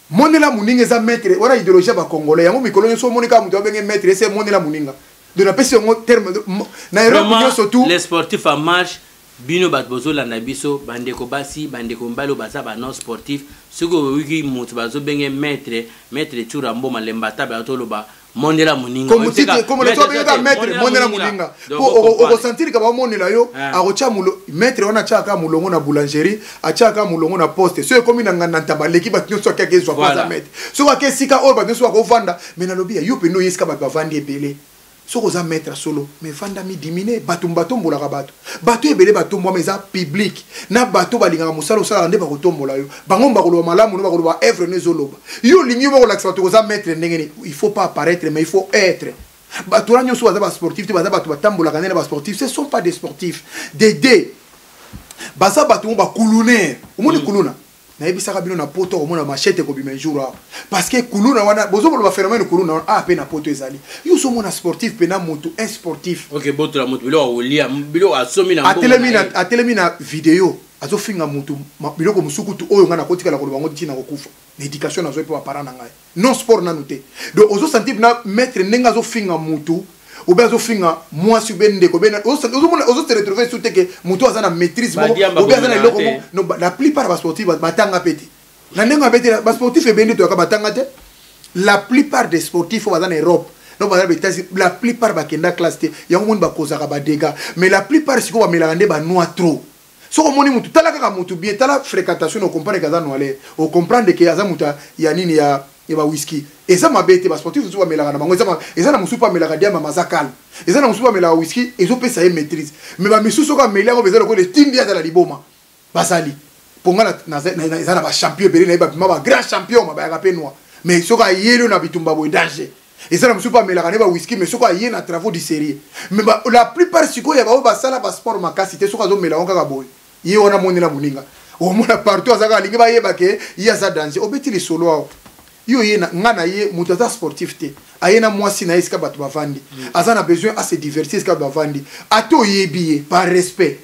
Speaker 1: monela muninga za maître wana idéologie ba congolais yango mikolo nso monika mutu abenge maître c'est monela muninga de la pesi en terme na Europe surtout
Speaker 2: les sportifs en marche bino bat bozo landa biso bandeko basi bandeko mbalo basa ba non sportif siko wiki mutu bazo benge maître Turambo malemba taba toloba monela muninga
Speaker 1: comme le toi benga maître monela muninga pour ressentir que ba monela yo a rocha mulo maître on a chaka mulongo na boulangerie a chaka mulongo na poste so comme na nganta baleki ba nyoso kake zo pas maître so ka sika o ba nyoso ko vanda mais na lobby yo pe no yeska ba vandi ebele so ko za maître solo mais vanda mi diminuer batumbola ka bato ebele batumbo mais ça public na bato balinga musalo sala nde ba kotombola yo bango ba ko malamu no ba ko ba œuvre ne zoloba yo lingi ba ko la ko za maître ndengeni il faut pas apparaître mais il faut être bato la nyoso ba sportif te ba bato batambola kanela ba sportif ce sont pas des sportifs des baza bato ba kuluner omoni kuluna na ebisaka bino na poto omona machete ko bima jour parce que kuluna wana bozo ba phénomène kuluna pe na poto ezali yo so mona sportif pe na moto un sportif
Speaker 2: OK boto la moto bilo olia bilo asomi na
Speaker 1: mbongo atelemina vidéo azo finga moto biloko musukutu oyo ngana kotika la ko bango tina ko kufa l'éducation na zo pe parents na ngai non sport na nuté donc ozo sentir na maître nenga zo finga moto ou bien zo finga moi sur bende ko bena ozo se retrouver sous que moto azana maîtrise ou bien azana loko no la plupart des sportifs batanga pété na nenga pété ba sportif e bende to ka batanga te la plupart des sportifs bazana Europe no bazana betasi la plupart bakenda classe te yango moni ba kozaka ba dégâts mais la plupart siko ba melanga ba noa trop so ko moni mutu tala kaka mutu bien tala fréquentation on comprendre que azana wale on comprendre que azana muta ya nini ya ba whisky eza mabete ba sportif zo ba melanga na bango eza na musupa melanga dia mama zakal eza na musupa melanga whisky ezo pesa ye maîtrise mais ba misuso ka melanga bezalo ko le tindia za la liboma basali ponga na eza na ba champion belé na ba grand champion ma ba ka noa mais soka yelo na bitumba bo danger eza na musupa melanga ne ba whisky mais soka yé na travaux du série mais la plupart siko ya ba sala ba sport makasi te soka zo melanga ka boy yé ona monela muninga o mona partout azaka lingi ba yeba ke ya za danger obeti li solo yo yena ngana ye mutaza sportif te ayena mwasi na iska batu bavandi azana besoin à se divertir iska bavandi ato yebiye par respect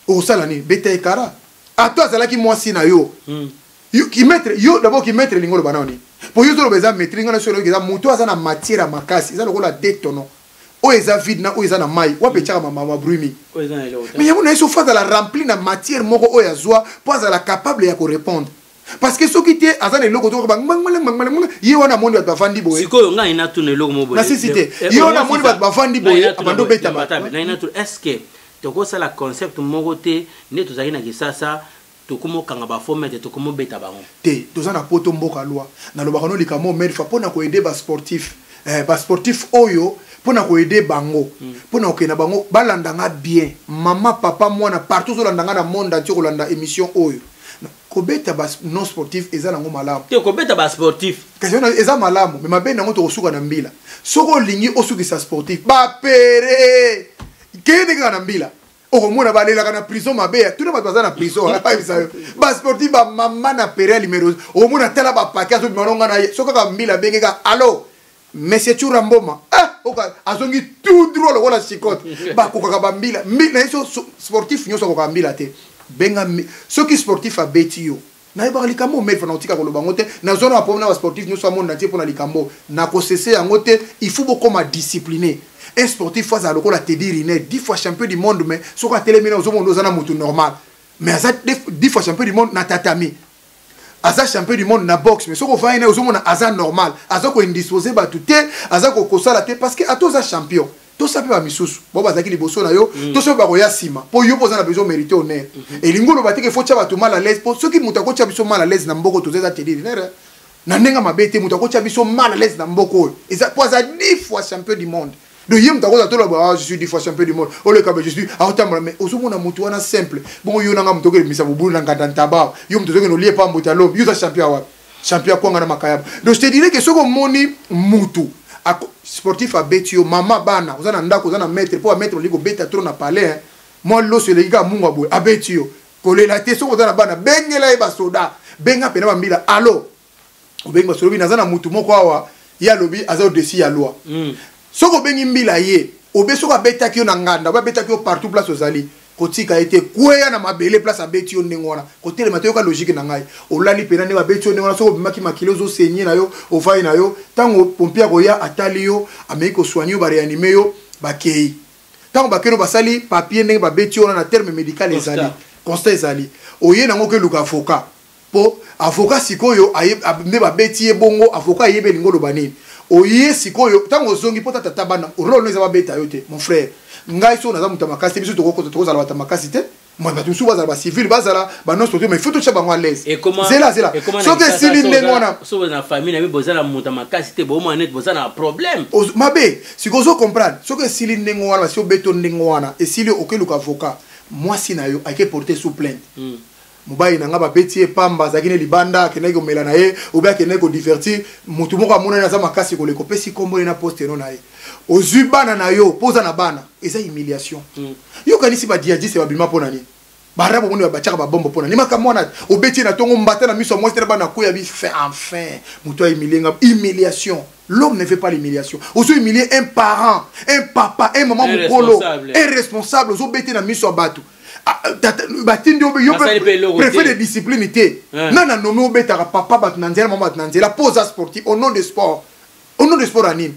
Speaker 1: o sala ni beta ekara ato azala ki mwasi na yo yo ki mettre yo d'abord ki mettre lingolo banani pour yo zo beza mettre ngana solo ki za muto azana matière makasi za lokola détono o eza vide na o eza na mai wa petaka mama brumi mais yamuna iso fa la remplir na matière moko o yazwa pour azala capable ya ko répondre parce que ce qui était azana loko to bang yi wana mondi bat bafandi boye
Speaker 2: sikoyo nga ina tune loko mo boye
Speaker 1: na cité yi wana mondi bat bafandi boye abando beta
Speaker 2: na ina tu est-ce que to ko sala concept moko te ne to zaki na kisasa to komo kanga ba format to komo beta bango
Speaker 1: te to zana poto mboka loi na loba kono likamo mer fa pona ko aider ba sportif oyo pona ko aider bango pona ko na bango balandanga bien mama papa mwana partout zo landanga na monde entier ko landa émission oyo kobeta bas non sportif eza nango malamu
Speaker 2: te kobeta bas sportif
Speaker 1: question eza malamu mais mabe nango to kosuka na mbila soko lingi osuki sa sportif ba pere kende kana mbila o mona balela kana prison mabe tout na baza na prison ba sportif ba mama na pere numéro o mona tala ba paquet so manonga na soko ka mbila bengeka allo monsieur Turambo oka azongi tout droit wala chikote ba koka ba mbila na so sportif nyoso koka mbila te benga ceux qui sportif a betio na ba likambo mais fanatika ko lobangote na zone apona ba sportif nous sommes monde pour na likambo na ko cesser yangote il faut beaucoup ma discipliner un sportif face à lokola te dire né 10 fois champion du monde mais soko telemina ozo monde ozana mutu normal mais aza 10 fois champion du monde na tatami aza champion du monde na boxe mais soko va ina ozo monde aza normal aza ko indisposé ba tout aza ko kosala te parce que atoza champion to sape ba misusu bo bazaki liboso na yo to so ba koya sima po yo poza na besoin mériter honneur et lingolo bateke faut tcha batu mal à l'aise po ceux qui mutako tcha biso mal à l'aise na mboko to zeza te dire na nenga mabete mutako tcha biso mal à l'aise na mboko eza poza 10 fois champion du monde de yem mutako za to la je suis 10 fois champion du monde o le kabe je suis autant mais osumo na mutu wana simple bon yo nanga mutoko le misa bubu na ngandantaba yo mutoko no lie pa mbutalo yo za champion wa champion kwa ngana makayaba donc je te dirais que soko moni mutu sportif a betio mama bana ozana ndako ozana maître pour mettre ligo beta trop na palais moi loso le giga munga boy a betio kolela te so ozana bana bengela e ba soda benga pena ba mbila allo obenga ba soda nazana mutu moko awa ya lobi aza au dessus ya loi soko bengi mbila ye obeso ka betaki yo na nganda ba betaki yo partout place ozali kotika été kweya na mabele place a beti yo ndengona kote le mato yo ka logique na ngai olali pena ne ba beti yo ndengona so bimaki makilo zo saigner na yo ovai na yo tango pompier koya atali yo ameiko soigner yo ba réanimer yo ba kei tango ba keno basali papier ndenge ba beti yo na terme médical ezali constat ezali oye nango ke luka avocat po avocat sikoyo ne ba beti ye bongo avocat yebe lingolo banini oye sikoyo tango zongi pota tata bana rolo neza ba beta yo te mon frère ngai so naza muta makasi biso toko zala bata makasi te moi ba tusu bazala ba civil bazala ba non sportif mais faut tout ça bango à l'aise
Speaker 2: et comment
Speaker 1: zela so que si linde ngona
Speaker 2: so na famille na bozala muta makasi te bo manet bozala problème
Speaker 1: mabe sikozo comprendre so que si linde ngona si obeto ndengwana et si le okeluka avocat moi si na yo ake porter sous plainte mubai nanga ba beti pamba zakine libanda keneko melana ye obia keneko divertir mutu moko amona na za makasi ko le kopesi kombo na poste no na ye ozubana na yo poza na bana eza humiliation yo kanisi ba diaji se ba bima pona ni barabo moni ba chaka ba bombo pona ni makamwana obeti na tongo mbata na miso mwestere bana ko ya bi fait enfin mutu humilienga humiliation. L'homme ne fait pas l'humiliation. Aussi humilier un parent, un papa, un maman mukolo, un responsable, aux obétés na miso batu. Préfet de discipline nana nommé obeta papa batnanzela maman batnanzela pose sportif au nom de sport anime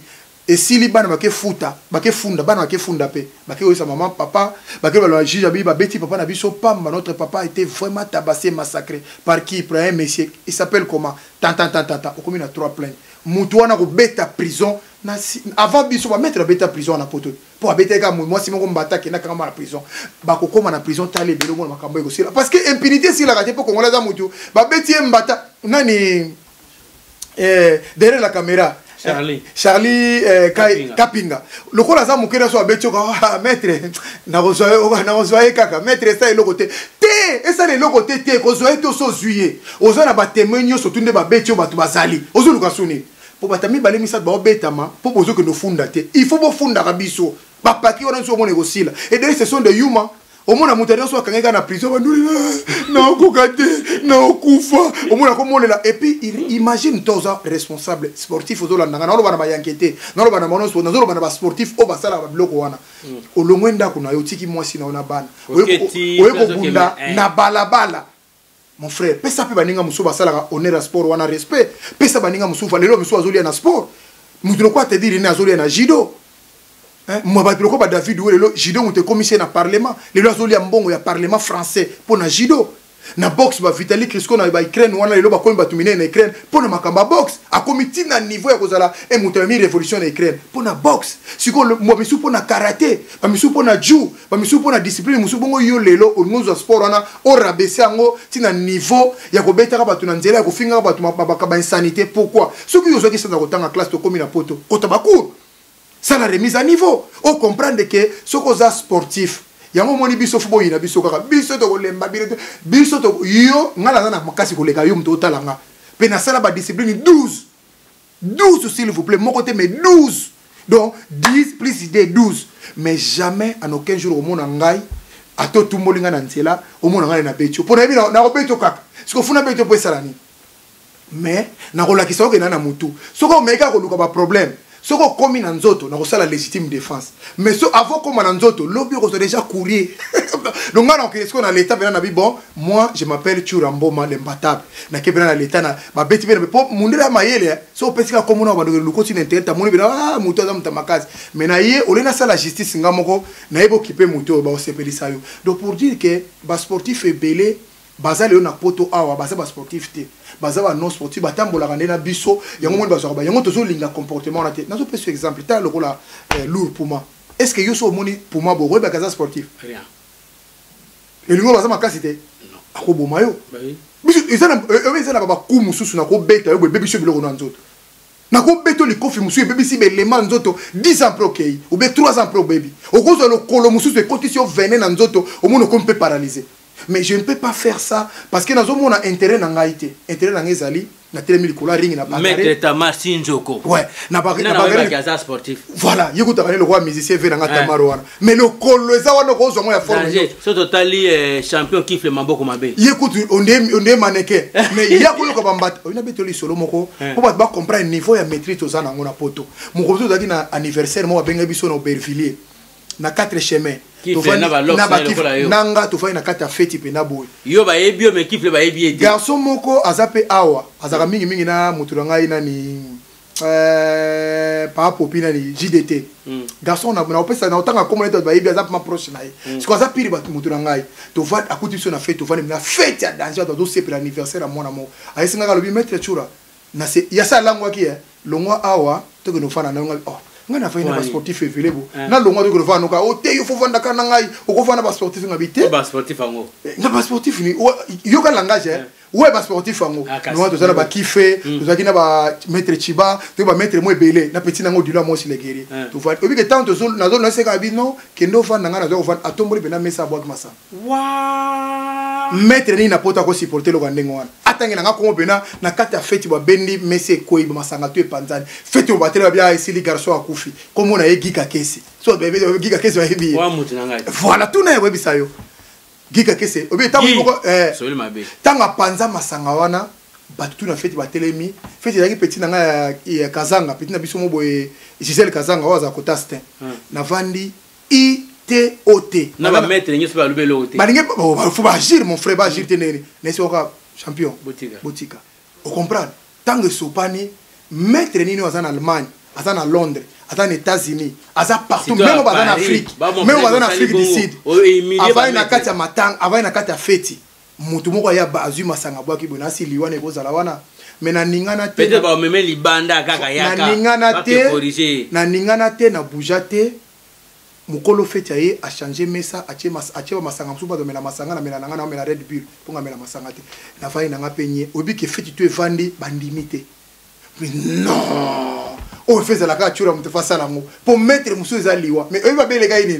Speaker 1: et si li bana bake futa bake funda bana bake funda pe bake oisa maman papa bake ba juge abi ba beti papa na biso pamba notre papa a été vraiment tabassé massacré par qui par un monsieur il s'appelle comment tata au commune à 3 plaintes mutu wana ko beta prison na avant biso ba mettre beta prison na poto pour abeta ka moi si moko mbata ke na kanga na prison ba ko koma na prison tale belo mo makambo eko sila parce que impunité si la kate po kongola za mutu ba beti mbata nani derrière la caméra Charlie Kapinga le kola za mukera so abeti ko maître na rezoye kaka maître ça le côté te esa le côté te ko zoye to so zuye ozo na ba témoigner so tunde ba beti ba tu bazali ozo luka suni pour batami balé misat ba obetama pour bozo que no funda te il faut bo funda kabiso ba paki wana so mo négocier et d'ailleurs ce sont des humains au moins la montagne soit kangeka na prison ba nduli na kokate na okufa au moins comme on est là et puis imagine toza responsable sportif ozo la ngana no bana ba yankete no bana mono so no bana ba sportif o ba sala ba bloko wana o longwenda kuna yo tiki mwasi na ona bana oyo ko bunda na balabala. Mon frère, pesa pe baninga musu basala honneur sport wana respect. Pesa baninga musu valelo musu azolia na sport. Mutu quoi te dire na azolia na judo. Moi ba biloko ba David Welelo judo mutu commissaire na parlement. Lelo azolia mbongo ya parlement français pour na judo. Na boxe ba Vitali Klitschko na ba Ukraine wana lelo ba komi batumine na Ukraine pour na makamba boxe a comité na niveau ya kozala e mutu mi révolution na Ukraine pour na boxe siko mo misu pour na karaté ba misu pour na jiu ba misu pour na discipline musu bongo yo lelo o ngozo sport wana o rabaisser yango tina niveau ya ko betaka batu na nzela ya ko finga batu ba insanité. Pourquoi ceux qui ozo ki sanda ko tanga classe to komi na poto ko tabakour ça la remise à niveau on comprendre que ce cause sportif yango moni biso fubo yina biso kaka biso to lemba biso to yo ngala na makasi koleka yo mto talanga pe na sala ba discipline 12 s'il vous plaît mon côté mais 12 donc 10 plus idée 12 mais jamais en aucun jour au monde ngai ato tumbolinga na nzela au monde ngai na betio pour na ko betio kaka siko funa betio po salani mais na ko lakisa ko na mutu soko meka ko luka ba problème. Ce qu'on commet dans nzoto, na la légitime défense. Mais ce avant comme dans nzoto, lobby on déjà courir. Donc là on est-ce qu'on a l'état bien na bon, moi je m'appelle Churamboma l'imbattable. Na ke bien l'état na ba beti bien pour mundela mayele, so pesika comme on va le continent internet, moni bien ah muto za mtamakazi. Mais na ye olena ça la justice ngamoko na yebo kipe muto ba osepelisa yo. Donc pour dire que ba sportif est belé bazali yo na poto awa baza ba sportif te baza ba non sportif batambola na biso yango moni bazo ba yango tozo linga comportement na te nazo pese exemple ta lokola lourd pour moi est-ce que yo so moni pour moi bo ba kaza sportif
Speaker 2: rien
Speaker 1: le lingo baza makasi te non ako mayo biso ezana ba ku mususu na ko beta yo bebe biso biloko na nzoto na ko beto li kofi musu bebe si be lema nzoto 10 ans pro kei ou be 3 ans pro baby o kozo lo kolo mususu e condition venin na nzoto o mono ko peut paralyser. mais je ne peux pas faire ça parce que dans mon intérêt dans ngaïté intérêt dans ezali na telemi likolo ring na bagare
Speaker 2: Maître Tamar Sinjoko
Speaker 1: ouais na bagare
Speaker 2: sportif
Speaker 1: voilà yeko takane le roi musicien ve na Tamar wana mais le kolo eza wana ko zo mo ya forme
Speaker 2: so totali champion kifle maboko mabe
Speaker 1: yeko onde maneke mais yako ko bambata ona betoli solo moko po ba comprendre niveau ya maîtrise to za na ngona poto mo ko to daki na anniversaire mo benga biso na Aubervilliers na 4 chemins nanga tofai na kata feti pe na boy
Speaker 2: yo ba ebio me kifle ba ebie
Speaker 1: garçon moko azape awa azaka mingi na mutura ina ni pa popina ni JDT garçon na opesa na otanga comme ba ebia azape ma proche na ye siko azape ri ba mutura ngai to va akuti so na fete to va na fete ya danger to se pour l'anniversaire à mona mo ayisinga ka lobi maître chura na se ya sa langwa ki longwa awa to que no fana na ngai oh ngana fa ina sportif velebo na longo de grova no ka o te yo fo vanda kana ngai o ko vanda ba sportif ngabite
Speaker 2: ba sportif ngo
Speaker 1: na ba sportif ni yo ka langage ouais ba sportif ngo no to zala ba kife to zakina ba maître Chiba to ba maître mo ebele na petit nango dilo mo si le guerrier to va obi que tant to zone na zone na se ka bi no ke ndo vanda ngana zo vanda atomboli be na mesa boak masa
Speaker 3: wa
Speaker 1: maître ni na pota ko supporter lo kandengo wana atangi na ko bena na kata feti ba bendi mese ko iba masanga to e panzani feti o batela bia ici li garçon a kufi comme on a Giga Kese so bébé Giga Kese va ebi voilà tout na webi sayo Giga Kese obi tango moko tanga panza masanga wana batu na feti ba telemi feti yangi petit na ya Kazanga petit na biso mo boye Gisèle Kazanga waza ko tastin na vandi ITOT
Speaker 2: na ba mettre ngi so ba lubelo ote
Speaker 1: ba ngi faut ba agir mon frère ba agir tenere nesi oka champion botika o comprendre tango sopani maître nini waza na Allemagne aza na Londres aza na États-Unis aza partout même baza na Afrique même baza na Afrique du Sud avai na kati ya matanga avai na kati ya feti mutu moko ya bazui masanga bwaki bona si liwana ekozala wana mais na ningana te
Speaker 2: peut-être ba meme libanda kaka yaka
Speaker 1: na ningana te na boujate mukolo feti aye a changer mesa ache masanga msuba do mena masanga na mena ngana mena Red Bull ponga mena masanga te na vai na ngapenye obi ke feti tu evandi bandimité mais non on fait la capture on te fait ça là pour mettre monsieur zaliwa mais eux va bien les gars ini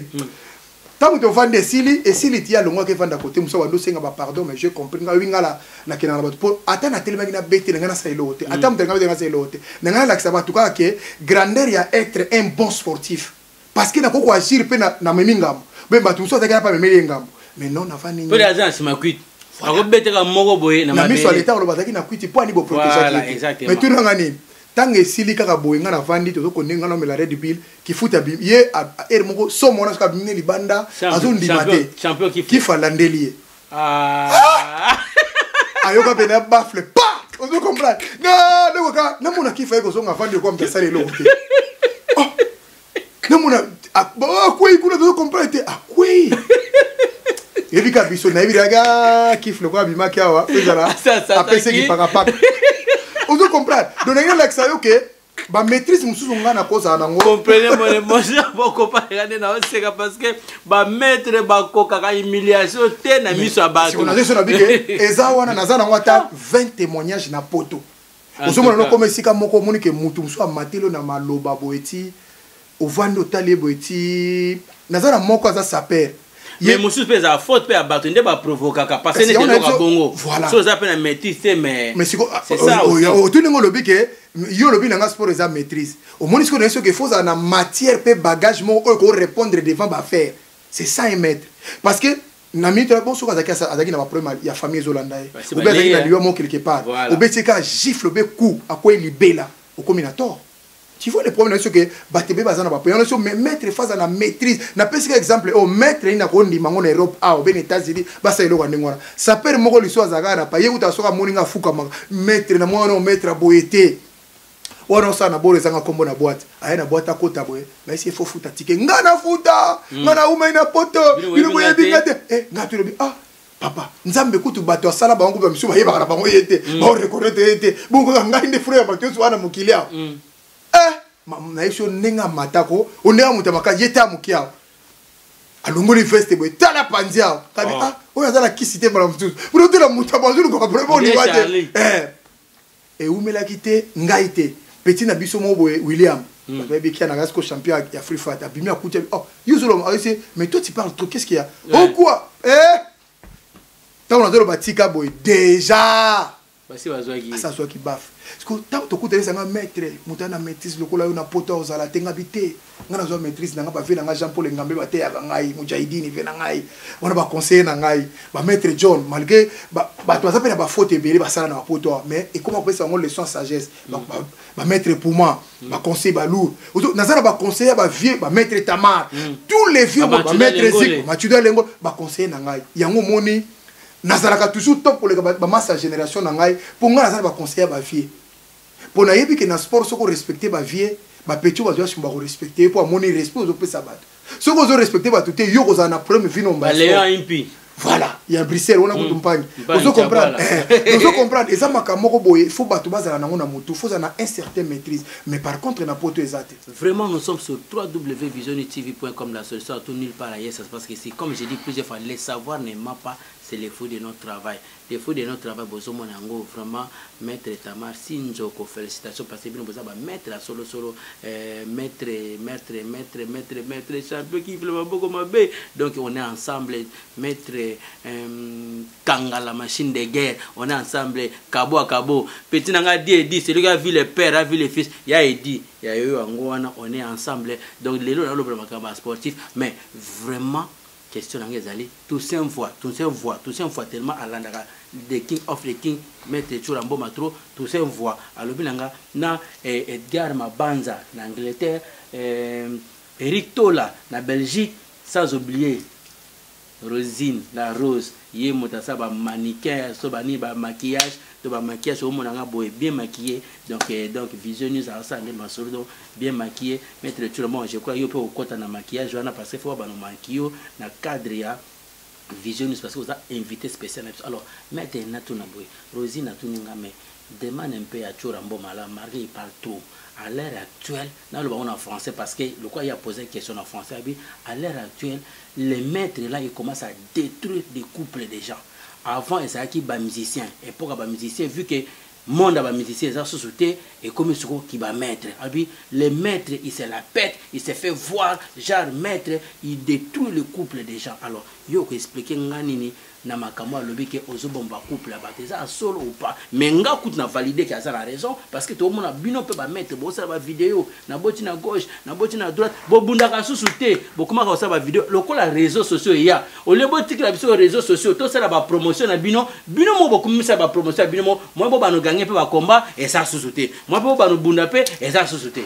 Speaker 1: tant que tu vends des sili et sili tia le mois que vend à côté monsieur wando senga ba pardon mais je comprends nga winga la na kina na pour attendre tellement na bête na sa ilote attendre na sa ilote na la ça va tout cas que grandeur ya être un bon sportif parce que na ko agir pe na memingam ben ba tout ça ta pas memingam mais non na vani
Speaker 2: pour les gens makuit akobete ka moko boye na
Speaker 1: mabe na miso l'état lo bazaki na kuiti po ani bo protéger mais tout ngani tangue sili kaka boyenga na vandi to ko nenga no mela Red Bull ki futa bi ye er moko so mona ska bimine libanda azundi mate
Speaker 2: champion
Speaker 1: ki falandeli ayoka bena bafle pa on doit comprendre non ka na mona ki fa ko so nga vandi ko mta sale lo te oh na mona ko ikuna to comprendre akwe ebi ka biso na ibiraga kifle ko abimaki awa ezala apese ki paka on doit comprendre donc il y a l'accès que ba maîtrise mususu ngana koza nango
Speaker 2: comprenez moi beaucoup pas regarder na c'est parce que ba maître ba koka ka humiliation te na miso abatu
Speaker 1: on a dit sur la bique eza wana nazana ngata 20 témoignages na poto osomona no comme sika moko moni ke mutu musu amatelo na maloba boeti ovando tali boeti nazana moko za saper
Speaker 2: mais musu pesa faute pe abatu nde ba provoka ka parce que ne te bongo so za pe na maîtrise mais
Speaker 1: c'est ça tout le monde lobi que yo lobi na sport eza maîtrise au moins ce que il faut na matière pe bagage mo ko répondre devant ba faire c'est ça un maître parce que na mitra bon so azaki na ba problème ya famille zolanda ou bien azaki na liwa mo quelque part ou bien c'est ka gifle be coup à quoi libela au combinateur. Tu vois les problèmes c'est que batebe bazana ba payano so maître face à la maîtrise na pesi exemple au maître ina ko ndi mango na Europe a au ben États-Unis ba sa iloko ndengona ça perd moko liso azaka na pa yekuta soka moninga fuka maître na mwana maître boyete wana sa na bolo zanga kombo na boîte aya na boîte akota boye ba isi faut futa tike ngana futa ngana uma ina poto bino boye bingate ngatu lobi papa nzambe kutu bato asala bango ba misu ba yeba kana bango yete ba reconnaître yete bongo ngai ndi frère ba toso wana mukilia na isho nenga matako onenga mutamaka yeta mukia alongoli veste boy tala panzia kabi oya zala kisite bala mtu pour te la mutabazulu ko problème ni wate et umela kite ngaite petit na biso mo boy William baby qui a na gasko champion ya free fight abimi akuti yuzulo mais toi tu parles trop qu'est-ce qu'il y a quoi tant on a le batika boy déjà
Speaker 2: basi bazwaki
Speaker 1: ça soit qui baf parce que tant to kuta ça maître mutana maîtrise lokola yo na poto ozala tenga bité ngana zo maîtrise nanga ba vela nga Jean Paul Ngambe ba te ya ngai mujahidini vela ngai on ba conseiller na ngai ba maître John malgré ba to ça pe na ba faute belé ba sala na poto mais et comment penser on leçon sagesse ba maître Pouma ba conseiller ba lourd nazana ba conseiller ba vieux ba maître Tamar tous les vieux ba maître Zik Matuda Lengo ba conseiller na ngai yango moni nazalaka toujours top pour les massa génération na ngai pour nga nazala ba conseiller ba vie pour na yebi que na sport soko respecter ba vie ba petit ba joie ba respecter pour amoni respect aux opé sabat soko zo respecter ba tout yo ko na problème vino ba
Speaker 2: Léon Impi
Speaker 1: voilà il y a Bruxelles on a ko tumpagne vous comprendre vous comprendre et ça makamoko boye faut ba to bazala na ngona mutu faut ça na un certain maîtrise mais par contre na poto ezate
Speaker 2: vraiment nous sommes sur www.visionnetv.com la solution à tout nulle part ailleurs ça se passe que c'est comme j'ai dit plusieurs fois les savoirs ne ment pas c'est le fruit de notre travail. Le fruit de notre travail, vraiment, maître Tamar, Sinjoko, félicitations parce que nous avons maître à solo, maître, champion qui fait beaucoup mabé. Donc on est ensemble, maître Kanga, la machine de guerre, on est ensemble, Kabo à Kabo. Petit Nanga dit, c'est lui qui a vu le père, a vu le fils, il y a dit, il y a eu on est ensemble. Donc les lots, on est sportif, mais vraiment, question d'Angezali, tous ces voix tellement à l'endroit the king of the king, maître Churambo Matro, tous ces voix à l'obinanga, na Edgar Mabanza, l'Angleterre, Eric Tola, la Belgique, sans oublier Rosine, la Rose, yé motasa ba mannequin, sobani ba maquillage, to ba maquillage au monanga boy bien maquillé, donc Vision News a ça masolo bien maquillé, maître Churambo, je crois yo peut au côté na maquillage, on a passé faut ba no maquillo na cadre ya Vision News parce que vous avez invité spécial. Alors, maître Natuna boy, Rosine Natuninga mais demande un peu à Churambo mala, Marie il parle trop. À l'heure actuelle, dans le en français, parce que le quoi il a posé une question en français, à l'heure actuelle, les maîtres là, ils commencent à détruire des couples de gens. Avant, ils étaient qui musiciens. Et pour les musiciens, vu que le monde a musiciens, ils ont sauté, et comme ils sont qui va maître. Les maîtres, ils se la pètent, ils se fait voir, genre maître, ils détruisent le couple des gens. Alors, il faut expliquer nganini. Na makamwa lobi ke ozobomba couple la bateza solo ou pas mais nga kout na valider que ça la raison parce que tout le monde a bino peut ba mettre bo ça ba vidéo na boti na gauche na boti na droite bo bunda ka susuté bo comment ka ça ba vidéo lokola réseaux sociaux ya au lieu boti la biso réseaux sociaux to ça la ba promotion na bino mo bo kumisa ba promotion bino mo bo ba no gagner pe ba combat et ça susuté mo bo ba no bunda pe et ça susuté.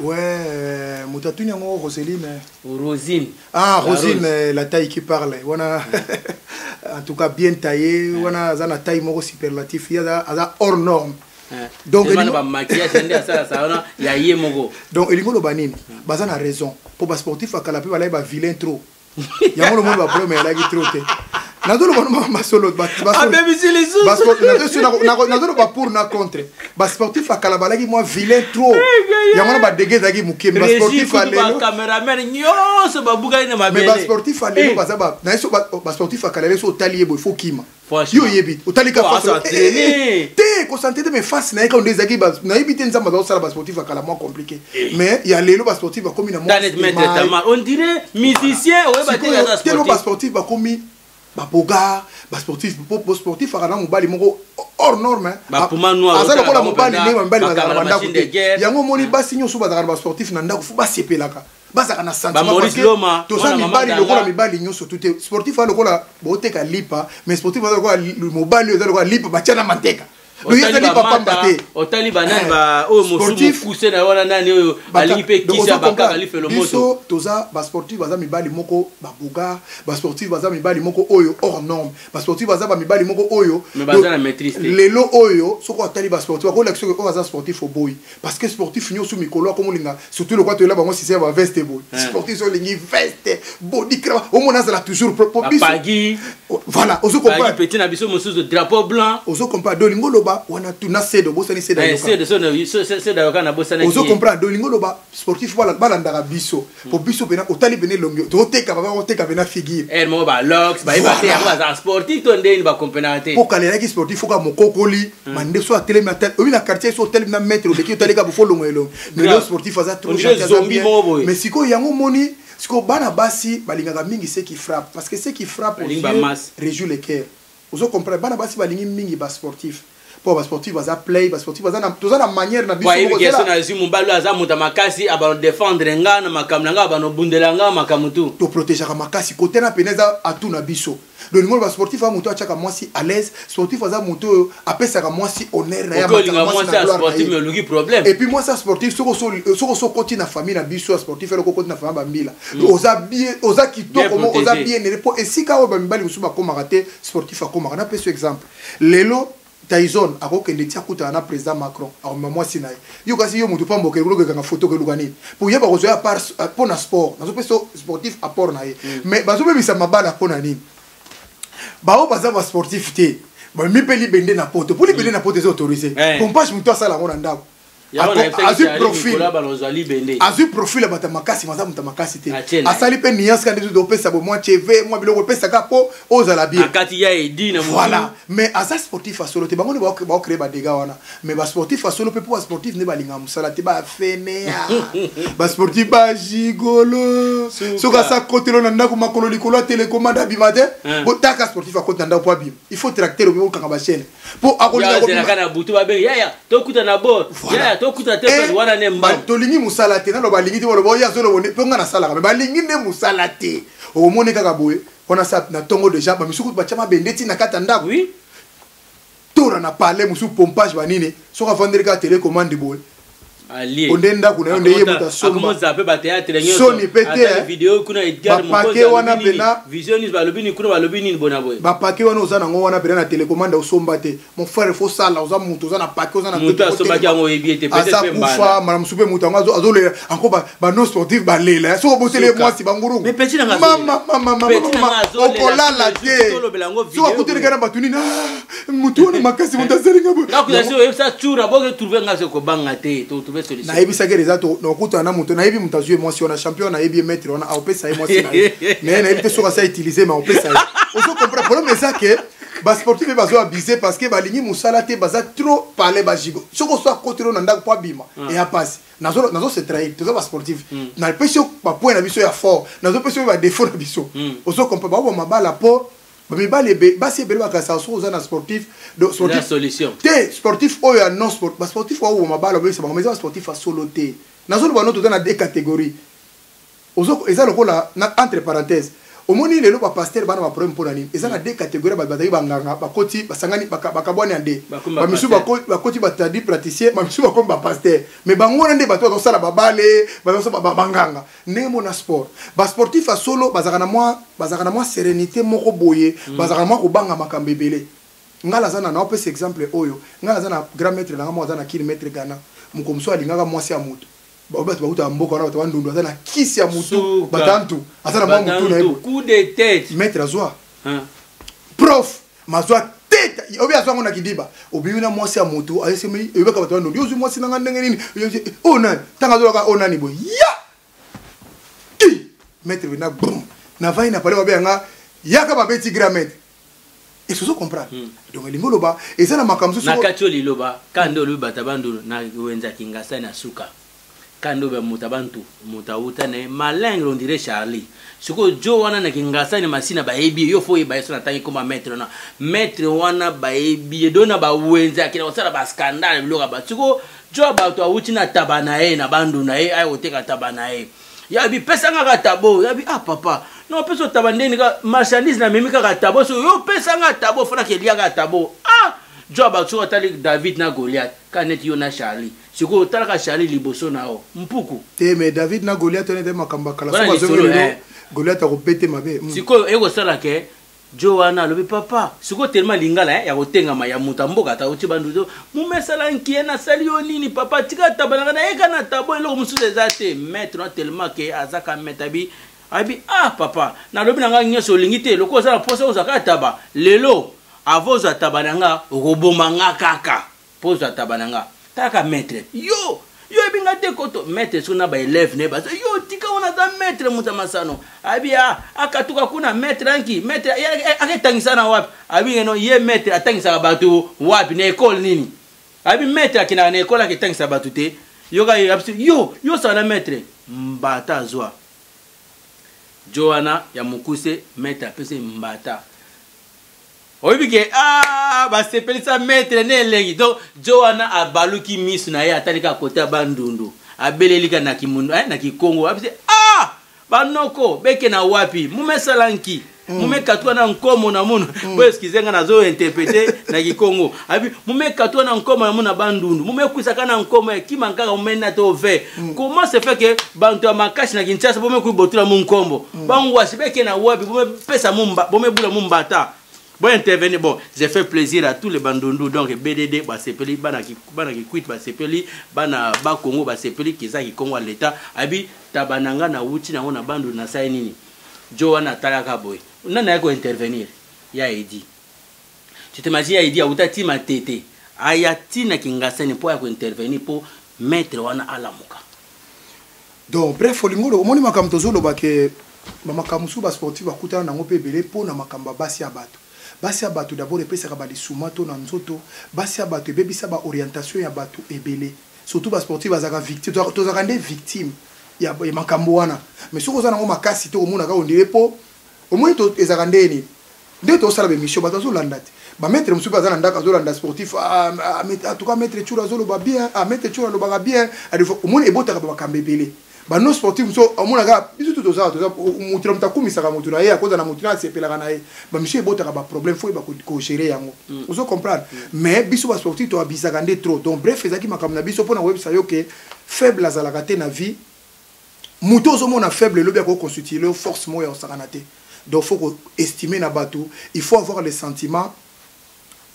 Speaker 1: Ouais, Moutatounia Roseline.
Speaker 2: Rosine.
Speaker 1: Ah, Rosine, la taille qui parle. En tout cas, bien taillée. On a une taille superlative. Il y a hors norme. Donc, il y a donc, il y a raison. Pour les sportifs, il y a vilain trop. Il y a un monde qui problème, il y a trop. Nadolo ba solo ba pour na contre ba sportif akala balaki moi vilain trop yamona ba degezaki muke ba sportif alelo
Speaker 2: cameraman nyonso ba buga ina mabele
Speaker 1: mais ba sportif alelo ba zaba na so ba sportif akala leso talier bo faut kima yo yebi otalika face te concentré mais face na ka ndezaki ba na yebite nzamba za sala ba sportif akala moins compliqué mais il y a lelo ba sportif ba komi na
Speaker 2: moi on dirait musicien ouais ba te
Speaker 1: ba sportif ba komi Baboga, sportif, sportif, hors norme. Aza lokola mobali ne mobali bazala bandako te. Yango moni basi nyoso bazala sportif na ndako fu basepelaka. Bazaka na sentiment parce que to sa mibali lokola mibali nyoso tout sportif lokola boteka lipa mais sportif lokola mobali lokola lipa bachana manteka.
Speaker 2: Otali banane ba o mosumu poussé na wana nani oyo alipe kisa bakaka life le moto
Speaker 1: biso toza ba sportif baza mibali moko babuga ba sportif baza mibali moko oyo hors norme ba sportif baza ba mibali moko oyo
Speaker 2: mais baza na maîtrise
Speaker 1: lelo oyo soko atali ba sportif ko l'action ko baza sportif au boy parce que sportif nyo sou mikolo ko molinga surtout le quoi to là bango si c'est ba veste boy sportif so lingi veste body cravate au mona la toujours propice voilà ozo comprendre
Speaker 2: petit na biso mosusu drapeau blanc
Speaker 1: ozo comprendre dolingo loba wana tuna sedo bosani seda
Speaker 2: yoka
Speaker 1: ozo comprendre dolingo loba sportif bala ndaka biso po biso pena otali pene longo to teka baba oteka pena figure
Speaker 2: mo ba locks ba ibate ya sportif to ndeni ba compétenté
Speaker 1: po kale ki sportif ko mokokoli mande so atele ma tête obi na quartier so hotel na mettre de ki otali ka bofo longo elo mais le sportif aza trop mais siko yango moni siko bana basi balingaka mingi ce qui frappe parce que ce qui frappe réjoue le cœur Vous comprenez? Bana basi balingi mingi ba sportif. Pour ba sportif baza play, ba sportif baza na toza na manière na biso
Speaker 2: ko zela. Na zi mumbalu aza muta makasi aba défendre nga na makamna nga aba no bundela nga makamutu.
Speaker 1: To protéger ka makasi côté na peneza atu na biso. Le numéro ba sportif a muto achaka mwasi à l'aise, sportif aza muto apesa ka mwasi honneur na ya
Speaker 2: mwasi sportif me lugi problème.
Speaker 1: Et puis moi ça sportif soko côté na famille na biso sportif le côté na famille bambila. Oza bien oza kitoko mo oza bien repo et si ka o bambali musuba ko maraté sportif a ko marana pe ce exemple. Lelo Tyson a kokende tia kuta na président Macron a moi sinaye yo kasi yo mutu pambo ke lokanga photo ke lugani pour yeba ko zoya par pour na sport na so sportif apport na ye mais bazo bebisa mabala pona nini bao baza ba sportif te ba mi peli bende na poto pour li bende na poto est autorisé pompage mutu asala ngona ndako azu profil bata makasi maza muta makasi te asali pe nuance quand de pesa bo moi cheve moi biloko pesa ka po ozala bien
Speaker 2: akati ya edina
Speaker 1: voilà mais asa sportif a solo te bango ne ba créer ba dégâts wana mais ba sportif a solo pe pour sportif ne ba linga musala te ba fenea ba sportif ba gigolo soka sa côté lo nanda ko makolo likolo télécommande bimate bo taka sportif a côté nanda po bim il faut tracter au kanga ba chaîne pour akolinga
Speaker 2: ko kana butu ba be ya to kuta na bo ya
Speaker 1: tolingi musala te nalo balingi te bolo ya zolo bone ponga na sala ba lingi ne musala te o moni kaka boye on a ça na tongo déjà ba misuku ba chama bendeti na kata ndako
Speaker 2: oui
Speaker 1: tora na parler musu pompage banine so ka vendre ka télécommande boye
Speaker 2: ali
Speaker 1: ondenda kuna onde yebuta somba
Speaker 2: comment ça peut ba théâtre nyoto
Speaker 1: soni pété
Speaker 2: vidéo kuna Edgar
Speaker 1: Mokoza wana pena
Speaker 2: visionnis ba lobini kuna ba lobini bona boye
Speaker 1: ba paquet wana ozana ngo wana pena na télécommande osomba te mon frère faut ça là oza mutu ozana paquet ozana
Speaker 2: mutu asomba ki ngo ebiete peut-être
Speaker 1: pe mbala mara musupe mutu ngo azole encore ba non sportif ba lela so botele moi si banguru
Speaker 2: mais petit na
Speaker 1: mama okola la te so akutele kana batuni na mutu na makasi mutu azalinga bo
Speaker 2: na kuza ça tour abo trouver ngase ko banga te to
Speaker 1: na ebisa ke rezato na okuta na mutu na ebi mutazue moi si on a champion na ebi maître on a opesa moi si na mais na ebi te soka ça utiliser mais opesa on se comprend problème ça que ba sportif ba zo abuser parce que ba lingi musala te baza trop parler ba jigo soko so côté na ndako pa bima et a passe nazo se trahir to ba sportif na peso ba point na biso ya fort nazo peso ba défaut na biso on se comprend ba mabala po mais basi bele bakasa so za na sportif de sportif
Speaker 2: la solution
Speaker 1: te sportif o ya non sport ba sportif o mabala bele ba mais sportif a solo te nazo ba noto dans deux catégories ozo eza lokola na entre parenthèses omoni lelo ba pasteur bana ba problème pour nani eza na deux catégories ba bataki banganga ba koti basangani bakabwani ande ba misu ba koti batadi praticien ba misu ba comme ba pasteur mais bango nande bato ba sala babale ba so ba banganga ndemo na sport ba sportif a solo bazaka na moi sérénité moko boye bazaka moi ko banga makambebele ngala zana na opes exemple oyo ngala zana grand maître na moi zana kilomètre Ghana mukomso alingaka moi si amutu ba uta mboka na bato ndundu azana kisi ya mutu batantu azana mwa mutu na ebo
Speaker 2: coup de tête
Speaker 1: maître azwa prof mazwa tête obi azwa ngona kidiba obi na mwasi ya mutu ayesemi ebeka bato ndundu yozu mwasi nanga ndenge nini ona tanga zo ka ona ni bo ya maître na boum na vai na pale babe nga yaka ba beti grand maître et ce comprendre donc les moloba et ça na makamzo
Speaker 2: na kacholi loba kando lu batabandu na wenza kingasa na suka kando be mutabantu mutauta ne malingre on dirait Charlie siko jo wana na kingasa ni masina ba ebi yo fo ba so na tangi comme maître wana ba ebi dona ba wenza kina wasala ba scandale biloka ba siko jo ba to awuti na tabana e na bandu na e ay oteka tabana e ya bi pesa nga tabo ya bi papa no peso tabandeni ka marchandise na memi ka tabo so yo pesa nga tabo fana ke liaka tabo jo ba so tali David na Goliath kanet yo na Charlie siko talaka Charlie liboso nao mpuku
Speaker 1: te mais David na Goliath on était makamba kala so bazo Goliath a repété mabe
Speaker 2: siko ego sala ke jo wana lobi papa siko tellement lingala ya kotenga ma ya mutamboka ta uti banduzo mumesala nkiena salio nini papa tika tabana na eka na tabo eloko musuze zate maître na tellement ke azaka metabi abi papa na lobi nanga nyeso lingite loko sala posa uzaka taba lelo avoza tabananga roboma nga kaka posa tabananga taka maître yo ebinga te koto maître sona ba élève ne ba yo tika ona za maître mutamasano abi akatuka kuna maître anki maître aketangisa na wapi abi ngeno ye maître atangisa batu wapi na école nini abi maître akina na école aketangisa batu te yo sala maître mbata zwa Joana ya mukuse maître apese mbata oyebi ke basepelisa maître ne elengi donc jo wana abaluki misu na ye atali kaka kote ya bandundu abeleli ka na kikongo abise banoko beke na wapi mumesala nki mumekatwa na nkomo na munu bo excuse nga nazo interpréter na kikongo abi mumekatwa na nkomo na munu na bandundu mumekwisaka na nkomo ya kimankaka mumena to ve comment se fait que bantu ya makashi na Kinshasa bomekubotula mu nkombo bangwasi beke na wapi bomepesa mumba bomebula mumbata. Bon intervenir, bon, j'ai fait plaisir à tous les bandondous, donc BDD, Basepeli, Banaki Kwit, Basepeli, Bana Bakongo, Basepeli, Kizaki Kongo à l'État, Abi, Tabananga, na Wuti, na Wana Bandu, na Sainini, Joana Talaka Boy. On a qu'à intervenir, ya Edi. Tu t'imagines, ya Edi, à Outati ma tété, Ayati na Kingasene pour intervenir pour mettre Wana à la Moka.
Speaker 1: Donc, bref, Olingolo, au moins, ma camtozo, que Makamusu, sportif, à Kouta, na Mopé Belé, pour na Makamba Basi Abato. Basi Abato d'abord epesaka ba lisumato na nzoto basi Abato ebebisa ba orientation ya bato ebele surtout ba sportif bazaka victime tozaka nde victime ya makambo wana mais soko za nango makasi te omona ka ondire po omoi to ezaka ndeni nde to sala be mission bato zo landate ba maître musu bazana ndaka zo landa sportif en tout cas maître Chura zo lo ba bien maître Chura lo ba bien omoni ebotaka ba makambo ebele ba no sportif so omona ka bisu to za mutira mutakumisa ka mutura ye akoza na mutura sepelaka na ye ba monsieur ebotaka ba problème fo ba ko gérer yango ozo comprendre mais bisu ba sportif to abisaka nde trop donc bref ezaki makambo na biso pona websa yo ke faible azalaka te na vie muto zo mona faible lobi ko constituer force moya osakana te donc faut ko estimer na bato il faut avoir les sentiments.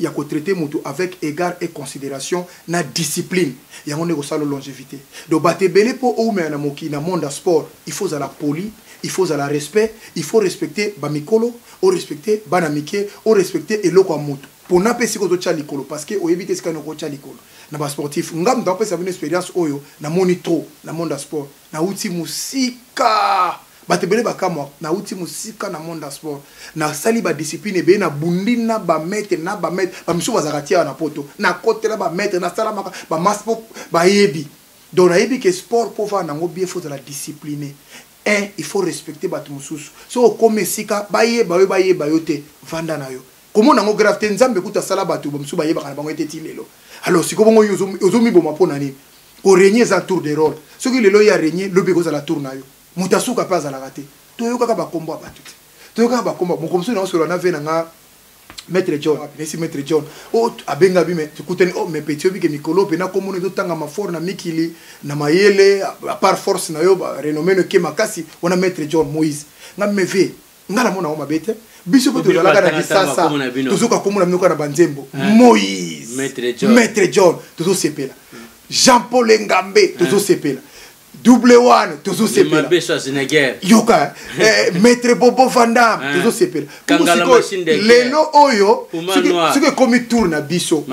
Speaker 1: Il y a qu'à traiter Moutou avec égard et considération na discipline. Il y a une longévité. Donc, batebele pour ou mais na monde de sport, il faut la poli, il faut la respect, il faut respecter bamikolo, ou respecter banamike, ou respecter eloko Moutou. Pour n'a pas si ko chalikolo parce que o éviter ce qu'on a chalikolo. Na ba sportif, ngam dans pas une expérience oyo na monitro, na monde de sport, na outi musika. Batebele bakamwa na uti musika na monde de sport na sali ba discipline be na bundina ba mettre na ba mettre ba misu bazakatia na poto na côté la ba mettre na sala maka ba maspo ba yebi donc na yebi que sport pour faire nango bien faut de la discipline il faut respecter batu mususu so comme sika ba yeba yote vanda na yo comment nango gravité nzambe kuta sala batu ba misu ba yeba kana bango eteti lelo alors siko bongo yozomi boma pona ni ko régner za tour de rôle ce qui lelo ya régner lobi ko za la tour na yo mutasuka pas à la rater toyoka ka ba kombo abatu toyoka ba kombo mokomso na solo na vena nga maître John nesi maître John o abenga bi me tukuteni o me petit obi ke mikolo pe na komono to tanga mafor na mikili na mayele à part force na yo ba renommé no ke makasi wana maître John Moïse nga meve ngala mona o mabete biso poto la kana kisasa tozoka komona mnoka na banzembo Moïse maître John tozo sepela Jean-Paul Ngambe tozo sepela Double One, toujours sepela. Yoka, Maître Bobo Vandam, toujours sepela. Lelo Oyo, ce que comme tourne à biso.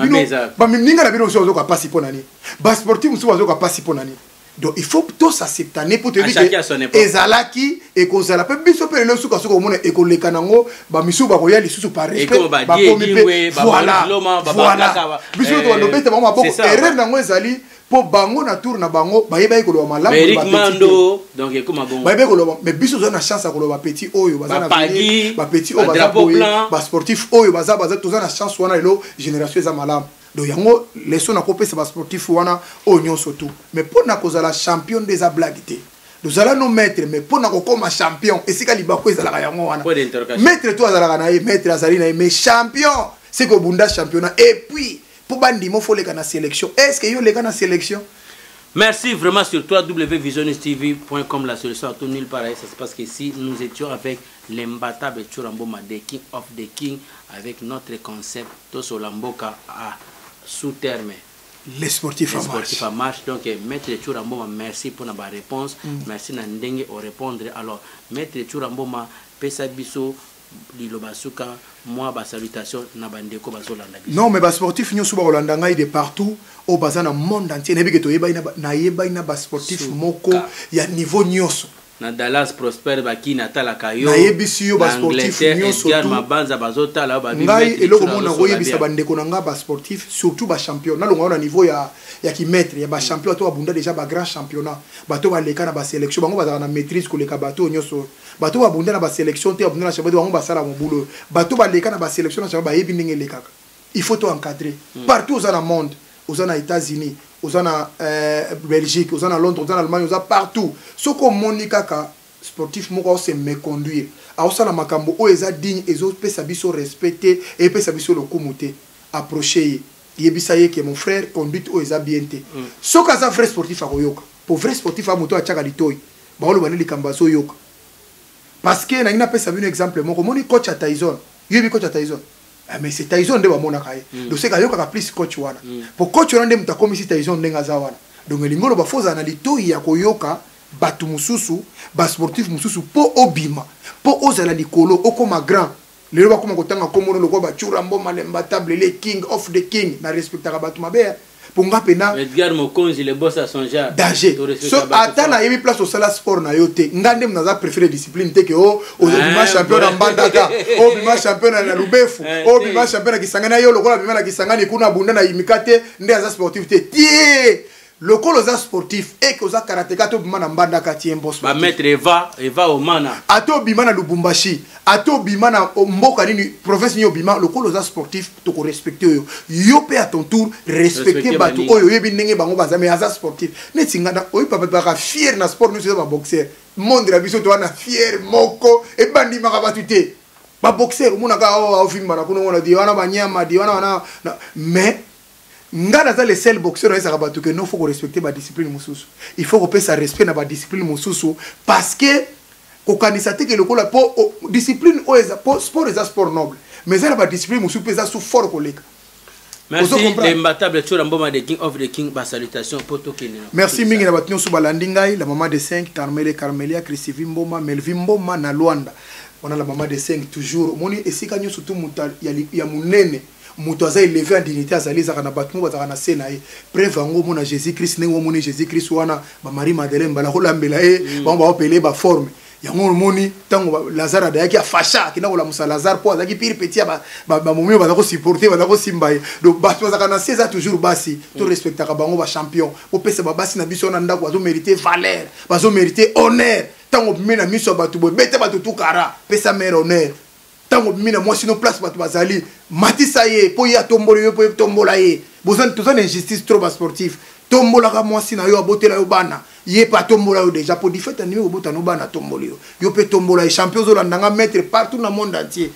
Speaker 1: Ba minga na bino sozo ka passer pour nani. Ba sportif sozo ka passer pour nani. Donc il faut tous accepter pour te dire que ezalaki et kozala pe biso pe le suka suka mona e ko lekanango ba misu ba ko ya lisusu par respect ba komi voilà biso to lo bete ba boko erreur nango ezali po bango na tour na bango ba yeba ko lo malamu ba
Speaker 2: Eric Mando donc ekoma bongo
Speaker 1: ba yeba ko lo mais biso zo na chance ko lo ba petit oyo ba na ba petit oyo ba sportif oyo ba to za na chance wana lo génération za malamu. Donc yango leso na kopesa ba sportif wana onyo surtout mais pour na kozala champion des ablagité nous allons nous mettre mais pour na kokoma champion esika libako ezala yango wana mettre toi azala na mettre azali na mais champion c'est ko bunda championnat et puis pour bandimo faut les kana sélection est-ce que yo les kana sélection.
Speaker 2: Merci vraiment sur www.visionnistv.com la solution à tout nulle pareil. Ça se passe qu'ici nous étions avec l'imbattable Churamboma the King of the King avec notre concept Tosolamboka à sous terme.
Speaker 1: Les sportifs
Speaker 2: en marche. Donc Maître Churamboma, merci pour la réponse. Merci Nandenge au répondre. Alors Maître Churamboma pesa biso Lilobasuka, moi, ba salutation na bandeko bazolanda biso.
Speaker 1: Non, mais ba sportif nyoso ba Rolanda ngai de partout au bazana monde entier. Nebi ke to yeba na ba sportif moko ya niveau nyoso.
Speaker 2: na Dallas Prosper baki natala kayo
Speaker 1: na yebisi yo ba sportif nyonso
Speaker 2: Edgar Mabanza bazotala ba
Speaker 1: ngai eloko mona koyebisa bandeko na nga ba sportif surtout ba champion na longa na niveau ya ki maître ya ba champion to abunda déjà ba grand championnat bato ba leka na ba sélection bango bazaka na maîtrise koleka bato nyonso bato babunda na ba sélection te abunda na championnat bango basala mobulo bato ba leka na ba sélection na championnat ba yebi ndenge lekaka il faut to encadrer partout dans le monde aux États-Unis aux Belgique, aux Londres, aux Allemagne, aux partout. Ce que Monica sportif moko se méconduire. A osala makambo o eza digne et autres peut sabiso respecter et peut sabiso le komuté approcher. Yebisa ye que mon frère conduite o eza bien té. Ce que ça vrai sportif a koyoka. Pour vrai sportif a moto a tchaka litoy. Ba lo baneli kambazo yoka. Parce que na ina peut sabiso un exemple moko moni coach à Tyson. Yebi coach à Tyson. Mais c'est Tyson de bamona kaye. Donc c'est kayoka ka plus coach wana. Pour coach wana ndem takomi si Tyson ndenga za wana. Donc lingolo ba foza na litoyi ya koyoka batu mususu ba sportif mususu po obima po ozala likolo okoma grand lelo ba koma kotanga komono loko ba chura mboma lemba table le king of the king na respectaka batu mabe ponga pena
Speaker 2: Edgar Mokonzi le boss à son genre
Speaker 1: danger so atana yemi place au sala sport na yote ngande mnaza préférer discipline te que o bima champion na mbandaka o bima champion na lubefu o bima champion na kisangana yo lokola bima na kisangani kuna bunda na imikate nde aza sportif te tie le colosa sportif et que ça karatéka to bima na mbandaka tie boss
Speaker 2: ba maître Eva Omana
Speaker 1: ato bima na Lubumbashi ato bima na mboka nini province ni bima le colosa sportif to ko respecter yo pe à ton tour respecter batu oyo yebi ndenge bango bazame aza sportif netinga na oyi papa ba fier na sport nous ba boxer monde la biso to na fier moko e bandi maka batu te ba boxer umuna ka o film na kuno na diwana banyama diwana na mais ngana za le seul boxeur na ça batu que non faut respecter ba discipline mususu il faut qu'on ça respect na ba discipline mususu parce que ko kanisa te que le kola po discipline o eza sport eza sport noble mais ça ba discipline mususu pesa sous fort koleka.
Speaker 2: Merci l'imbattable Tchora Mboma de King of the King ba salutation poto kene.
Speaker 1: Merci mingi na batnyo su balandi ngai la maman de 5 Carmelia Christine Mboma Melvin Mboma na Luanda on a la maman de 5 toujours moni esika nyo surtout mutal ya munene muto aza élevé en dignité azali za kana batmu bazaka na sena e preuve ngo mona Jésus Christ nengo moni Jésus Christ wana ba Marie Madeleine bala ko lambela e ba ba opele ba forme yango moni tango Lazare da yaki afasha kina ko la musa Lazare po azaki pire petit ba momi ba ko supporter ba ko simbaye donc ba bazaka na seza toujours basi to respectaka bango ba champion o pesa ba basi na biso na ndako azo mériter valeur bazo mériter honneur tango mena miso batu bo bete batu tukara pesa mer honneur tango mina moi sino place batu bazali matisa ye po ya tombolo yo po tombola ye bozan tout ça injustice trop bas sportif tombola ka moi sina yo abotela yo bana ye pa tombola yo déjà pour difeta ni yo botano bana tombolo yo pe tombola ye champion zo landanga mettre partout dans le monde entier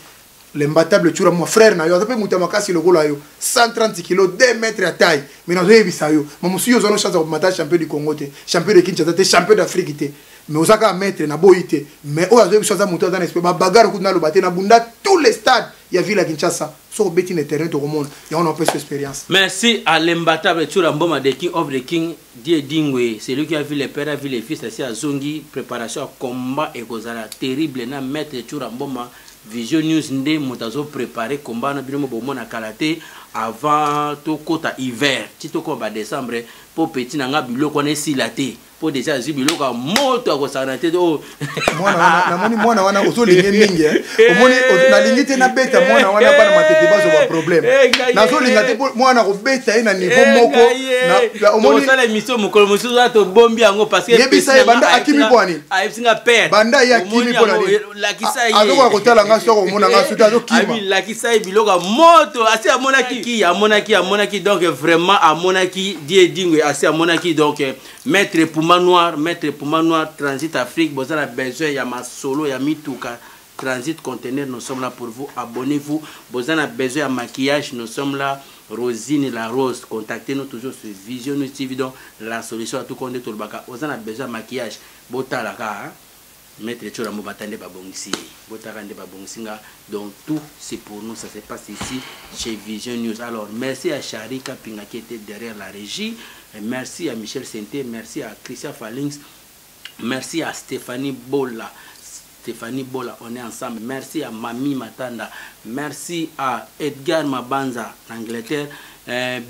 Speaker 1: l'imbattable Tchura mon frère na yo ape mutama kasi le gola yo 130 kg 2 mètres à taille mais na zo yebisa yo mamusu yo zo no chance de mata champion du Congo te champion de Kinshasa te champion d'Afrique te mais osaka mettre na boité mais o azo biso za muto za esprit ba bagarre kuna lo baté na bunda tous les stades ya ville à Kinshasa so beti ne terrain to monde ya on a pas cette expérience.
Speaker 2: Merci à l'imbattable Tchura Mboma de King of the King Die Dingwe, c'est lui qui a vu les pères, a vu les fils, c'est à Zongi préparation à combat et kozala terrible na maître Tchura Mboma Vision News nde motazo préparer combat na binomo bomo na kalaté avant to kota hiver tito ko ba décembre pour petit na nga biloko na silaté pour déjà zibiloko moto ko sanate do
Speaker 1: mwana wana ozolinge mingi omoni na lingite na beta mwana wana bana matete bazo ba problème nazo lingate mwana ko beta ina niveau moko na omoni
Speaker 2: sala émission mokolo mosusu to bombi yango parce que
Speaker 1: yebisa banda akimi bwani
Speaker 2: ayesinga père
Speaker 1: banda ya akimi bwani
Speaker 2: la kisai
Speaker 1: azo ko tala nga soko mona nga suta zo kima
Speaker 2: ami la kisai biloko moto asi amonaki donc vraiment amonaki Die Dingwe asi amonaki donc maître Puma Noir Transit Afrique vous avez besoin ya masolo ya mituka transit conteneur nous sommes là pour vous abonnez-vous vous avez besoin ya maquillage nous sommes là Rosine la Rose contactez-nous toujours sur Vision News TV donc la solution à tout compte tout le baka vous avez besoin de maquillage botala ka maître Tchora Mboma batande babongisi botarande babongisinga donc tout c'est pour nous ça se passe ici chez Vision News. Alors merci à Charika Pinga qui était derrière la régie, merci à Michel Senté, merci à Christian Falings, merci à Stéphanie Bola, on est ensemble, merci à Mami Matanda, merci à Edgar Mabanza en Angleterre,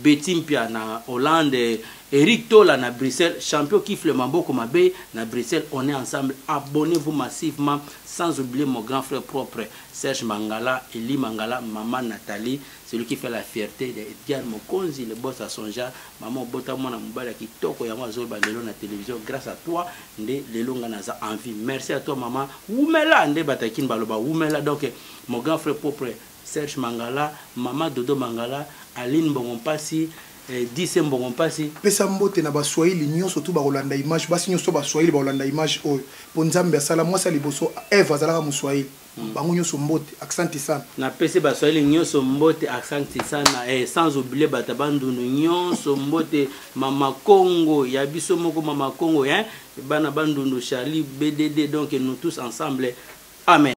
Speaker 2: Betty Mpia en Hollande, Eric Tola na Bruxelles, champion kiffe le Mamboko Mabé na Bruxelles, on est ensemble. Abonnez-vous massivement, sans oublier mon grand frère propre, Serge Mangala, Eli Mangala, maman Nathalie, celui qui fait la fierté d'Edgar Mokonzi, le boss à son genre, maman Bota Mona Mubala qui toko yama zolba lelo na télévision, grâce à toi, nde lelo nganaza envie. Merci à toi maman. Oumela nde batakin baloba, Oumela donc mon grand frère propre, Serge Mangala, maman Dodo Mangala, Aline Bongompasi, Disse Mbongompasi.
Speaker 1: Pesa mbote na baswahili nyonso tu ba Rolanda image basi nyonso baswahili ba Rolanda image oyo ponzambe asala mwasa liboso Eva zalaka muswahili bango nyonso mbote accent sana
Speaker 2: na pese baswahili nyonso mbote accent sana sans oublier batabandunu nyonso mbote mama Congo ya biso moko mama Congo bana bandunu Charlie BDD donc nous tous ensemble amen.